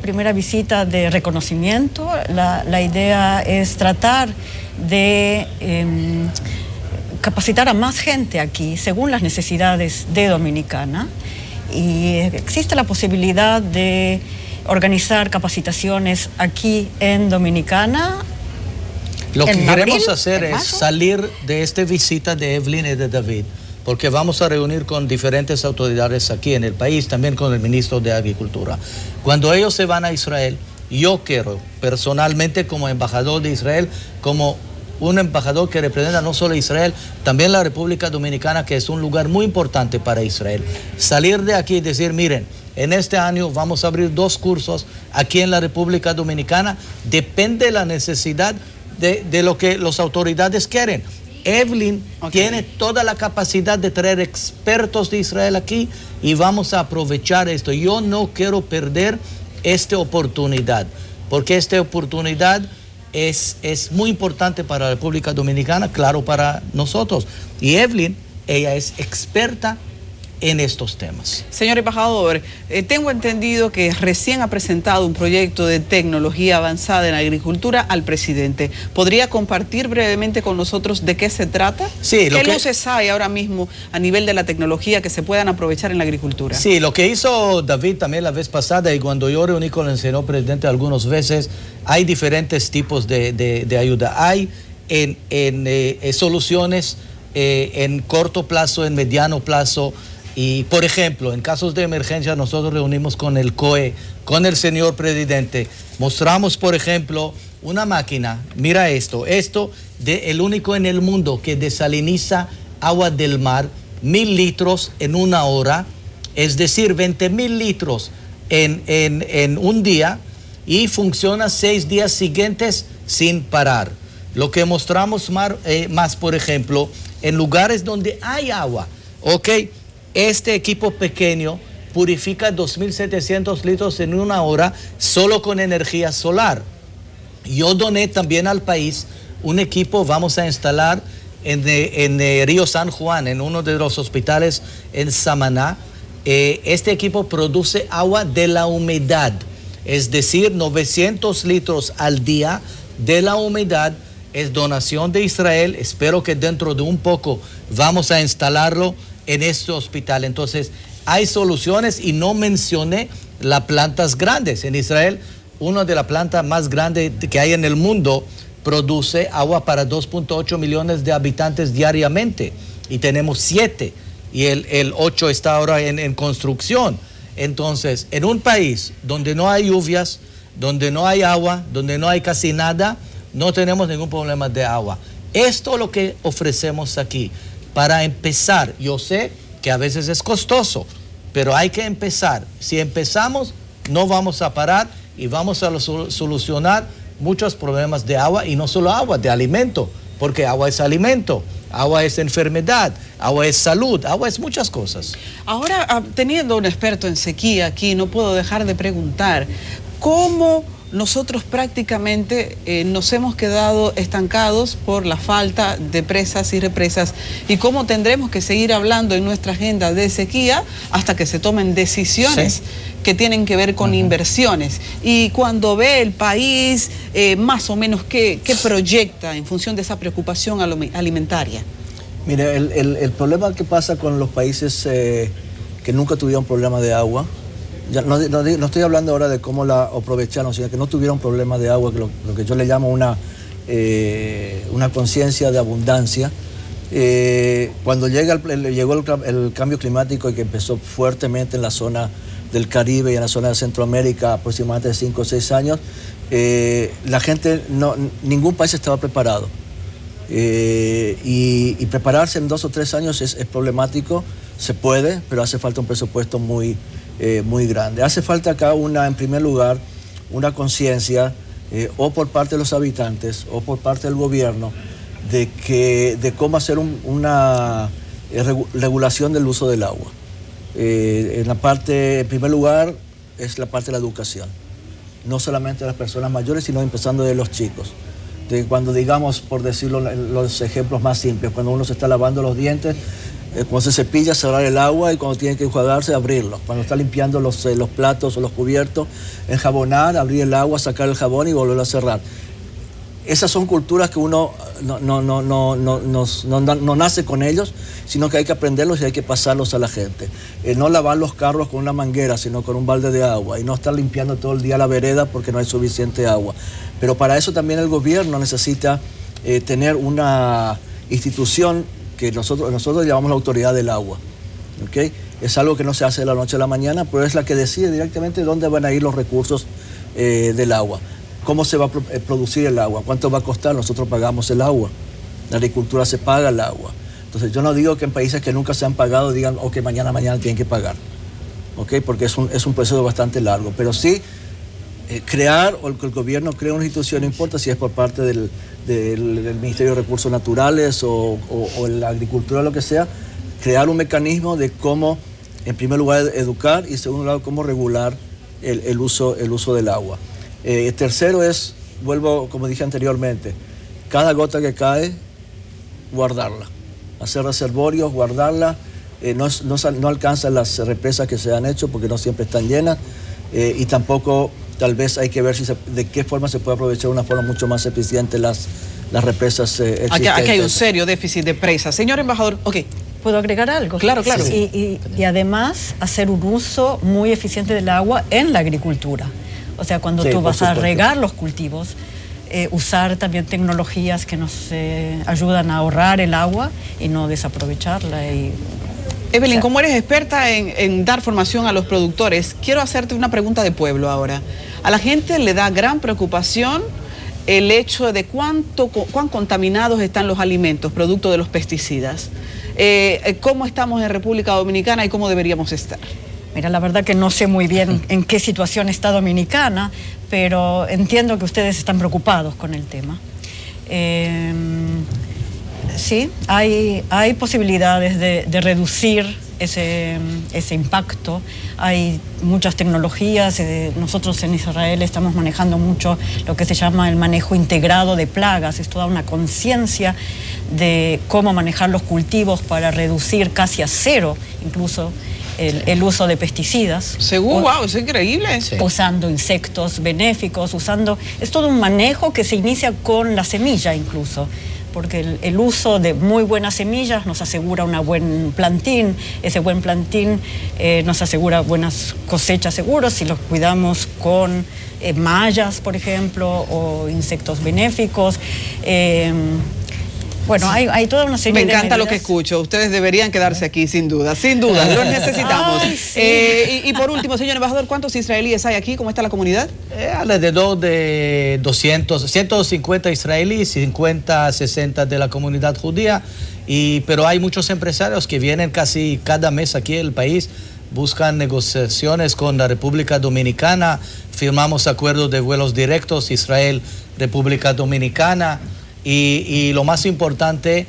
H: primera visita de reconocimiento. La idea es tratar de capacitar a más gente aquí, según las necesidades de Dominicana. Y existe la posibilidad de organizar capacitaciones aquí en Dominicana.
F: Lo que
H: ¿En
F: queremos
H: abril?
F: hacer
H: ¿En
F: es
H: mayo?
F: salir de esta visita de Evelyn y de David, porque vamos a reunir con diferentes autoridades aquí en el país, también con el ministro de Agricultura. Cuando ellos se van a Israel, yo quiero personalmente como embajador de Israel, como un embajador que representa no solo a Israel, también la República Dominicana, que es un lugar muy importante para Israel. Salir de aquí y decir, miren, en este año vamos a abrir 2 cursos aquí en la República Dominicana, depende de la necesidad de lo que las autoridades quieren. Evelyn tiene toda la capacidad de traer expertos de Israel aquí y vamos a aprovechar esto. Yo no quiero perder esta oportunidad, porque esta oportunidad es muy importante para la República Dominicana, claro, para nosotros. Y Evelyn, ella es experta en estos temas.
A: Señor embajador, tengo entendido que recién ha presentado un proyecto de tecnología avanzada en agricultura al presidente. ¿Podría compartir brevemente con nosotros de qué se trata?
F: Sí,
A: ¿Qué luces hay ahora mismo a nivel de la tecnología que se puedan aprovechar en la agricultura?
F: Sí, lo que hizo David también la vez pasada y cuando yo reuní con el señor presidente algunas veces, hay diferentes tipos de ayuda. Hay soluciones en corto plazo, en mediano plazo. Y, por ejemplo, en casos de emergencia, nosotros reunimos con el COE, con el señor presidente. Mostramos, por ejemplo, una máquina. Mira esto. El único en el mundo que desaliniza agua del mar, 1000 litros en 1 hora. Es decir, 20,000 litros en un día. Y funciona 6 días siguientes sin parar. Lo que mostramos más, por ejemplo, en lugares donde hay agua. ¿Ok? Este equipo pequeño purifica 2.700 litros en 1 hora solo con energía solar. Yo doné también al país un equipo, vamos a instalar en Río San Juan, en uno de los hospitales en Samaná. Este equipo produce agua de la humedad, es decir, 900 litros al día de la humedad. Es donación de Israel. Espero que dentro de un poco vamos a instalarlo en este hospital. Entonces, hay soluciones y no mencioné las plantas grandes. En Israel, una de las plantas más grandes que hay en el mundo produce agua para 2.8 millones de habitantes diariamente. Y tenemos 7 y el 8 está ahora en construcción. Entonces, en un país donde no hay lluvias, donde no hay agua, donde no hay casi nada, no tenemos ningún problema de agua. Esto es lo que ofrecemos aquí. Para empezar, yo sé que a veces es costoso, pero hay que empezar. Si empezamos, no vamos a parar y vamos a solucionar muchos problemas de agua, y no solo agua, de alimento, porque agua es alimento, agua es enfermedad, agua es salud, agua es muchas cosas.
A: Ahora, teniendo un experto en sequía aquí, no puedo dejar de preguntar, ¿cómo nosotros prácticamente nos hemos quedado estancados por la falta de presas y represas, y cómo tendremos que seguir hablando en nuestra agenda de sequía hasta que se tomen decisiones que tienen que ver con inversiones. Y cuando ve el país más o menos qué proyecta en función de esa preocupación alimentaria.
G: Mire, el problema que pasa con los países que nunca tuvieron problema de agua, ya no estoy hablando ahora de cómo la aprovecharon, sino que no tuvieron problema de agua, que lo que yo le llamo una conciencia de abundancia. Cuando llegó el cambio climático y que empezó fuertemente en la zona del Caribe y en la zona de Centroamérica, aproximadamente 5 o 6 años, la gente, ningún país estaba preparado. Y prepararse en 2 o 3 años es problemático. Se puede, pero hace falta un presupuesto muy grande. Hace falta acá en primer lugar, una conciencia o por parte de los habitantes o por parte del gobierno de cómo hacer una regulación del uso del agua. En primer lugar, es la parte de la educación. No solamente de las personas mayores, sino empezando de los chicos. Cuando digamos, por decirlo, los ejemplos más simples, cuando uno se está lavando los dientes, cuando se cepilla, cerrar el agua, y cuando tiene que enjuagarse, abrirlo. Cuando está limpiando los platos o los cubiertos, enjabonar, abrir el agua, sacar el jabón y volverlo a cerrar. Esas son culturas que uno no nace con ellos, sino que hay que aprenderlos y hay que pasarlos a la gente. No lavar los carros con una manguera, sino con un balde de agua, y no estar limpiando todo el día la vereda porque no hay suficiente agua. Pero para eso también el gobierno necesita tener una institución que nosotros llamamos la autoridad del agua. ¿Okay? Es algo que no se hace de la noche a la mañana, pero es la que decide directamente dónde van a ir los recursos del agua, cómo se va a producir el agua, cuánto va a costar. Nosotros pagamos el agua, la agricultura se paga el agua. Entonces yo no digo que en países que nunca se han pagado digan, ok, mañana tienen que pagar, ¿okay? Porque es un proceso bastante largo, pero sí crear, o que el gobierno cree una institución, no importa si es por parte del Ministerio de Recursos Naturales o la agricultura o lo que sea, crear un mecanismo de cómo, en primer lugar, educar, y en segundo lugar, cómo regular el uso del agua. Tercero es, vuelvo, como dije anteriormente, cada gota que cae, guardarla, hacer reservorios, guardarla. No alcanzan las represas que se han hecho porque no siempre están llenas, y tampoco tal vez hay que ver de qué forma se puede aprovechar de una forma mucho más eficiente las represas existentes.
A: Aquí hay un serio déficit de presas. Señor embajador, ok.
H: ¿Puedo agregar algo?
A: Claro.
H: Sí. Y además hacer un uso muy eficiente del agua en la agricultura. O sea, cuando tú vas a regar los cultivos, usar también tecnologías que nos ayudan a ahorrar el agua y no desaprovecharla.
A: Evelyn, como eres experta en dar formación a los productores, quiero hacerte una pregunta de pueblo ahora. A la gente le da gran preocupación el hecho de cuán contaminados están los alimentos, producto de los pesticidas. ¿Cómo estamos en República Dominicana y cómo deberíamos estar?
H: Mira, la verdad que no sé muy bien en qué situación está Dominicana, pero entiendo que ustedes están preocupados con el tema. Sí, hay posibilidades de reducir ese impacto. Hay muchas tecnologías. Nosotros en Israel estamos manejando mucho lo que se llama el manejo integrado de plagas. Es toda una conciencia de cómo manejar los cultivos para reducir casi a cero incluso el uso de pesticidas.
A: Seguro, wow, es increíble.
H: Sí. Usando insectos benéficos, es todo un manejo que se inicia con la semilla incluso, porque el uso de muy buenas semillas nos asegura un buen plantín. Ese buen plantín nos asegura buenas cosechas seguros si los cuidamos con mallas, por ejemplo, o insectos benéficos. Bueno, hay toda una serie de medidas.
A: Me encanta lo que escucho. Ustedes deberían quedarse aquí, sin duda, los necesitamos.
H: Ay, sí.
A: Y por último, señor embajador, ¿cuántos israelíes hay aquí? ¿Cómo está la comunidad?
F: Alrededor de 150 israelíes, 50, 60 de la comunidad judía, pero hay muchos empresarios que vienen casi cada mes aquí al país, buscan negociaciones con la República Dominicana, firmamos acuerdos de vuelos directos, Israel, República Dominicana. Y lo más importante,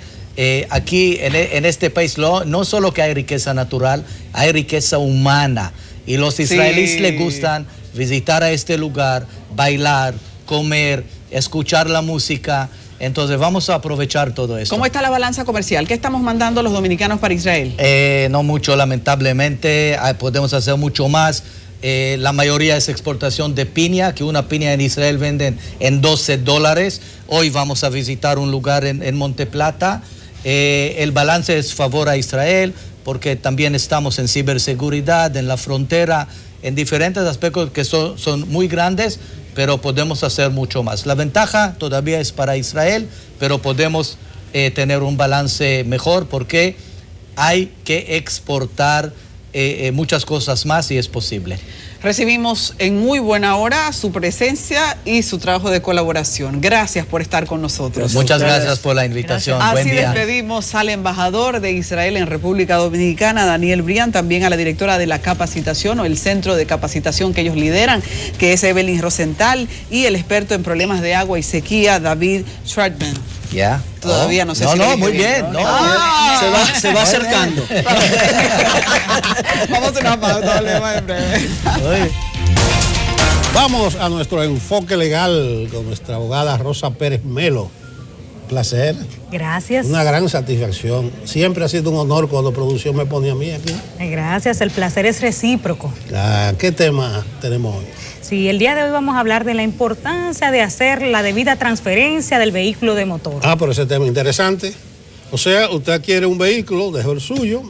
F: aquí en este país, no solo que hay riqueza natural, hay riqueza humana. Y los israelíes les gustan visitar a este lugar, bailar, comer, escuchar la música. Entonces vamos a aprovechar todo esto.
A: ¿Cómo está la balanza comercial? ¿Qué estamos mandando los dominicanos para Israel?
F: No mucho, lamentablemente. Podemos hacer mucho más. La mayoría es exportación de piña, que una piña en Israel venden en $12. Hoy vamos a visitar un lugar en Monte Plata. El balance es favor a Israel, porque también estamos en ciberseguridad, en la frontera, en diferentes aspectos que son muy grandes, pero podemos hacer mucho más. La ventaja todavía es para Israel, pero podemos tener un balance mejor porque hay que exportar muchas cosas más y es posible.
A: Recibimos en muy buena hora su presencia y su trabajo de colaboración. Gracias por estar con nosotros.
F: Muchas gracias por la invitación.
A: Así
F: Buen día.
A: despedimos al embajador de Israel en República Dominicana, Daniel Brian, también a la directora de la capacitación o el centro de capacitación que ellos lideran, que es Evelyn Rosenthal, y el experto en problemas de agua y sequía, David Schwartzman.
F: Ya.
A: Todavía no sé si
F: No, muy bien.
G: Se va acercando.
A: Vamos a una pausa, volvemos en breve.
C: Vamos a nuestro enfoque legal con nuestra abogada Rosa Pérez Melo. Placer.
I: Gracias.
C: Una gran satisfacción. Siempre ha sido un honor cuando producción me pone a mí aquí.
I: Gracias, el placer es recíproco.
C: ¿Qué tema tenemos hoy?
I: Sí, el día de hoy vamos a hablar de la importancia de hacer la debida transferencia del vehículo de motor.
C: Pero ese tema es interesante. O sea, usted adquiere un vehículo, dejó el suyo,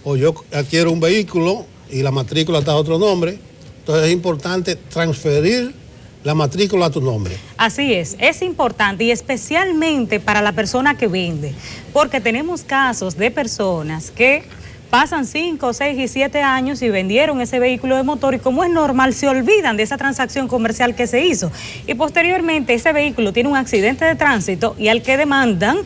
C: o yo adquiero un vehículo y la matrícula está a otro nombre. Entonces es importante transferir la matrícula a tu nombre.
I: Así es importante y especialmente para la persona que vende, porque tenemos casos de personas que pasan 5, 6 y 7 años y vendieron ese vehículo de motor y como es normal se olvidan de esa transacción comercial que se hizo y posteriormente ese vehículo tiene un accidente de tránsito y al que demandan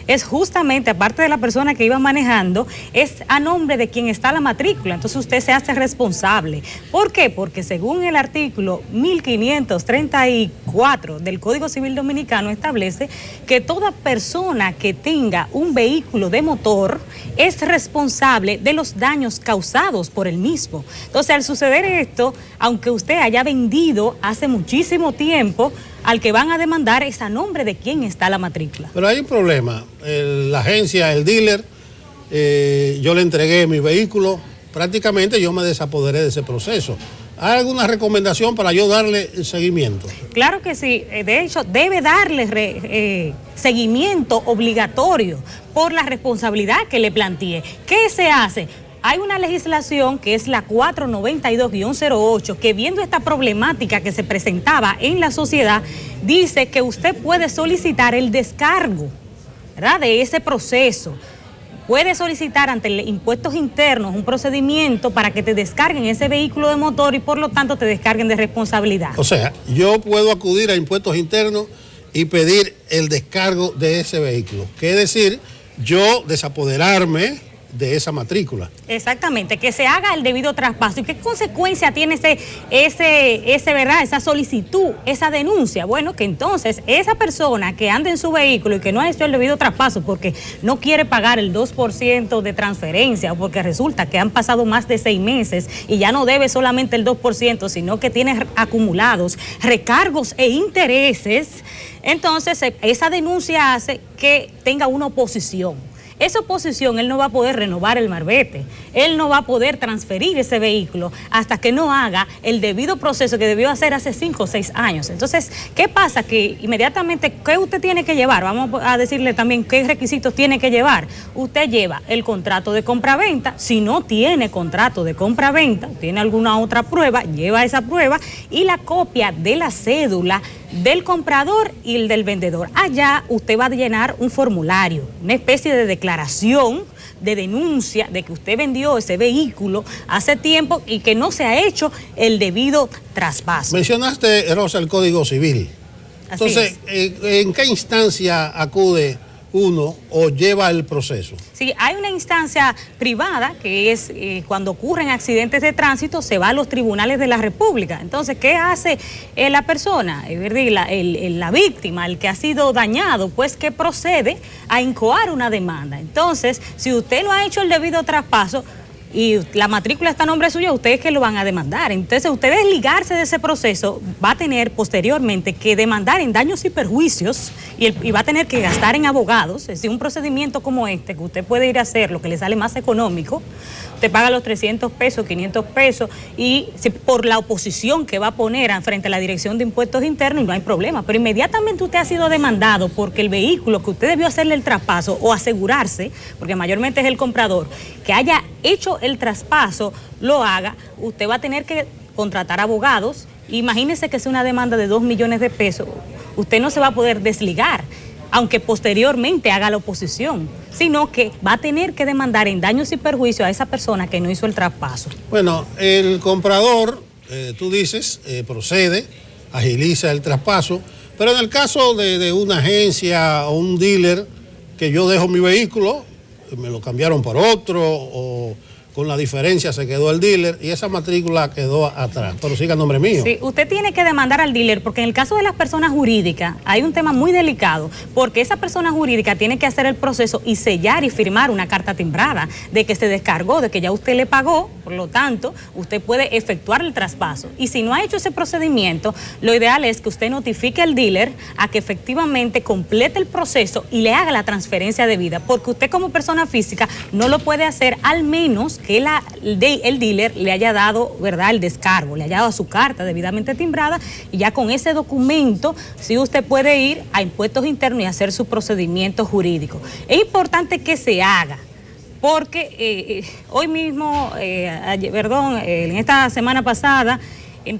I: es justamente, aparte de la persona que iba manejando, es a nombre de quien está la matrícula. Entonces usted se hace responsable. ¿Por qué? Porque según el artículo 1534 del Código Civil Dominicano establece que toda persona que tenga un vehículo de motor es responsable de los daños causados por el mismo. Entonces al suceder esto, aunque usted haya vendido hace muchísimo tiempo, al que van a demandar es a nombre de quién está la matrícula.
C: Pero hay un problema. La agencia, el dealer, yo le entregué mi vehículo, prácticamente yo me desapoderé de ese proceso. ¿Hay alguna recomendación para yo darle el seguimiento?
I: Claro que sí. De hecho, debe darle seguimiento obligatorio por la responsabilidad que le planteé. ¿Qué se hace? Hay una legislación que es la 492-08 que viendo esta problemática que se presentaba en la sociedad, dice que usted puede solicitar el descargo, ¿verdad?, de ese proceso. Puede solicitar ante impuestos internos un procedimiento para que te descarguen ese vehículo de motor y por lo tanto te descarguen de responsabilidad.
C: O sea, yo puedo acudir a impuestos internos y pedir el descargo de ese vehículo. ¿Qué decir? Yo desapoderarme de esa matrícula.
I: Exactamente, que se haga el debido traspaso. ¿Y qué consecuencia tiene ¿verdad? Esa solicitud, esa denuncia? Bueno, que entonces esa persona que anda en su vehículo y que no ha hecho el debido traspaso porque no quiere pagar el 2% de transferencia o porque resulta que han pasado más de 6 meses y ya no debe solamente el 2%, sino que tiene acumulados recargos e intereses, entonces esa denuncia hace que tenga una oposición. Esa oposición, él no va a poder renovar el marbete, él no va a poder transferir ese vehículo hasta que no haga el debido proceso que debió hacer hace 5 o 6 años. Entonces, ¿qué pasa? Que inmediatamente, ¿qué usted tiene que llevar? Vamos a decirle también qué requisitos tiene que llevar. Usted lleva el contrato de compraventa, si no tiene contrato de compraventa, tiene alguna otra prueba, lleva esa prueba y la copia de la cédula del comprador y el del vendedor. Allá usted va a llenar un formulario, una especie de declaración de denuncia de que usted vendió ese vehículo hace tiempo y que no se ha hecho el debido traspaso.
C: Mencionaste, Rosa, el Código Civil.
I: Así
C: Entonces, ¿en qué instancia acude uno o lleva el proceso?
I: Sí, hay una instancia privada que es cuando ocurren accidentes de tránsito se va a los tribunales de la República. Entonces, ¿qué hace la persona, la víctima, el que ha sido dañado? Pues que procede a incoar una demanda. Entonces, si usted no ha hecho el debido traspaso, y la matrícula está a nombre suyo, ustedes que lo van a demandar. Entonces, usted desligarse de ese proceso va a tener posteriormente que demandar en daños y perjuicios y va a tener que gastar en abogados. Es decir, un procedimiento como este, que usted puede ir a hacer lo que le sale más económico, usted paga los 300 pesos, 500 pesos, y por la oposición que va a poner frente a la Dirección de Impuestos Internos, y no hay problema. Pero inmediatamente usted ha sido demandado porque el vehículo que usted debió hacerle el traspaso o asegurarse, porque mayormente es el comprador, que haya hecho el traspaso, lo haga, usted va a tener que contratar abogados. Imagínese que es una demanda de 2 millones de pesos. Usted no se va a poder desligar, aunque posteriormente haga la oposición, sino que va a tener que demandar en daños y perjuicios a esa persona que no hizo el traspaso.
C: Bueno, el comprador, tú dices, procede, agiliza el traspaso, pero en el caso de una agencia o un dealer que yo dejo mi vehículo, me lo cambiaron por otro o con la diferencia se quedó el dealer y esa matrícula quedó atrás, pero sigue a nombre mío.
I: Sí, usted tiene que demandar al dealer porque en el caso de las personas jurídicas hay un tema muy delicado porque esa persona jurídica tiene que hacer el proceso y sellar y firmar una carta timbrada de que se descargó, de que ya usted le pagó, por lo tanto, usted puede efectuar el traspaso. Y si no ha hecho ese procedimiento, lo ideal es que usted notifique al dealer a que efectivamente complete el proceso y le haga la transferencia debida, porque usted como persona física no lo puede hacer al menos que el dealer le haya dado, ¿verdad?, el descargo, le haya dado su carta debidamente timbrada, y ya con ese documento sí usted puede ir a Impuestos Internos y hacer su procedimiento jurídico. Es importante que se haga, porque hoy mismo, en esta semana pasada,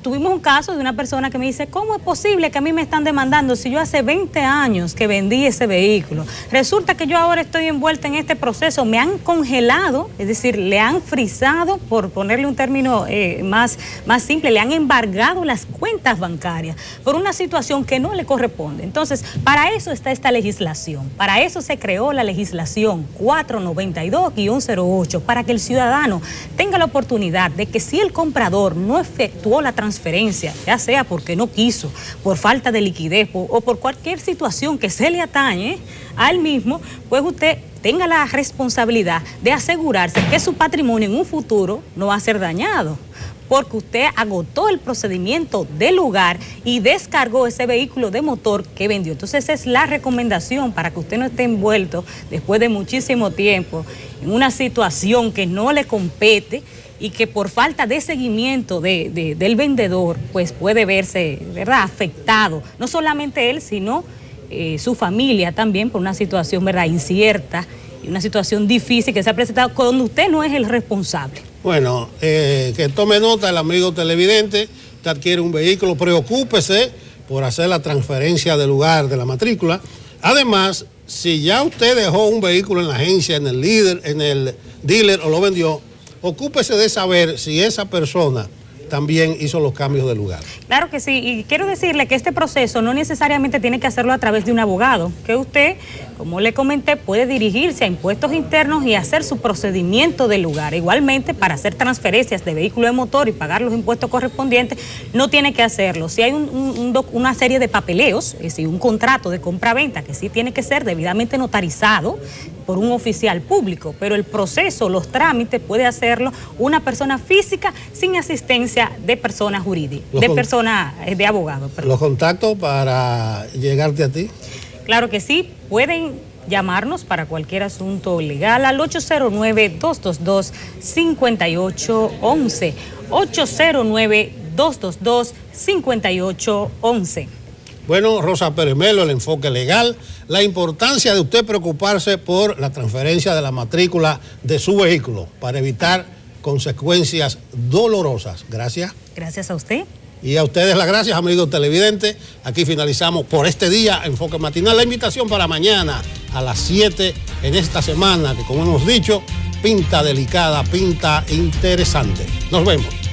I: tuvimos un caso de una persona que me dice, ¿cómo es posible que a mí me están demandando si yo hace 20 años que vendí ese vehículo? Resulta que yo ahora estoy envuelta en este proceso, me han congelado, es decir, le han frisado, por ponerle un término más simple, le han embargado las cuentas bancarias por una situación que no le corresponde. Entonces, para eso está esta legislación, para eso se creó la legislación 492-08, para que el ciudadano tenga la oportunidad de que si el comprador no efectuó la transferencia, ya sea porque no quiso, por falta de liquidez o por cualquier situación que se le atañe a él mismo, pues usted tenga la responsabilidad de asegurarse que su patrimonio en un futuro no va a ser dañado, porque usted agotó el procedimiento del lugar y descargó ese vehículo de motor que vendió. Entonces esa es la recomendación para que usted no esté envuelto después de muchísimo tiempo en una situación que no le compete y que por falta de seguimiento del vendedor, pues puede verse, ¿verdad?, afectado, no solamente él, sino su familia también, por una situación, ¿verdad?, incierta y una situación difícil que se ha presentado cuando usted no es el responsable.
C: Bueno, que tome nota el amigo televidente, usted adquiere un vehículo, preocúpese por hacer la transferencia del lugar de la matrícula. Además, si ya usted dejó un vehículo en la agencia, en el dealer o lo vendió, ocúpese de saber si esa persona también hizo los cambios de lugar.
I: Claro que sí, y quiero decirle que este proceso no necesariamente tiene que hacerlo a través de un abogado, que usted, como le comenté, puede dirigirse a Impuestos Internos y hacer su procedimiento del lugar. Igualmente, para hacer transferencias de vehículo de motor y pagar los impuestos correspondientes, no tiene que hacerlo. Si hay una serie de papeleos, es decir, un contrato de compra-venta que sí tiene que ser debidamente notarizado por un oficial público, pero el proceso, los trámites, puede hacerlo una persona física sin asistencia de persona jurídica, de abogado. Perdón.
C: ¿Los contactos para llegarte a ti?
I: Claro que sí, pueden llamarnos para cualquier asunto legal al 809-222-5811, 809-222-5811.
C: Bueno, Rosa Pérez Melo, el enfoque legal, la importancia de usted preocuparse por la transferencia de la matrícula de su vehículo para evitar consecuencias dolorosas. Gracias.
I: Gracias a usted.
C: Y a ustedes las gracias, amigos televidentes. Aquí finalizamos por este día Enfoque Matinal. La invitación para mañana a las 7 en esta semana, que como hemos dicho, pinta delicada, pinta interesante. Nos vemos.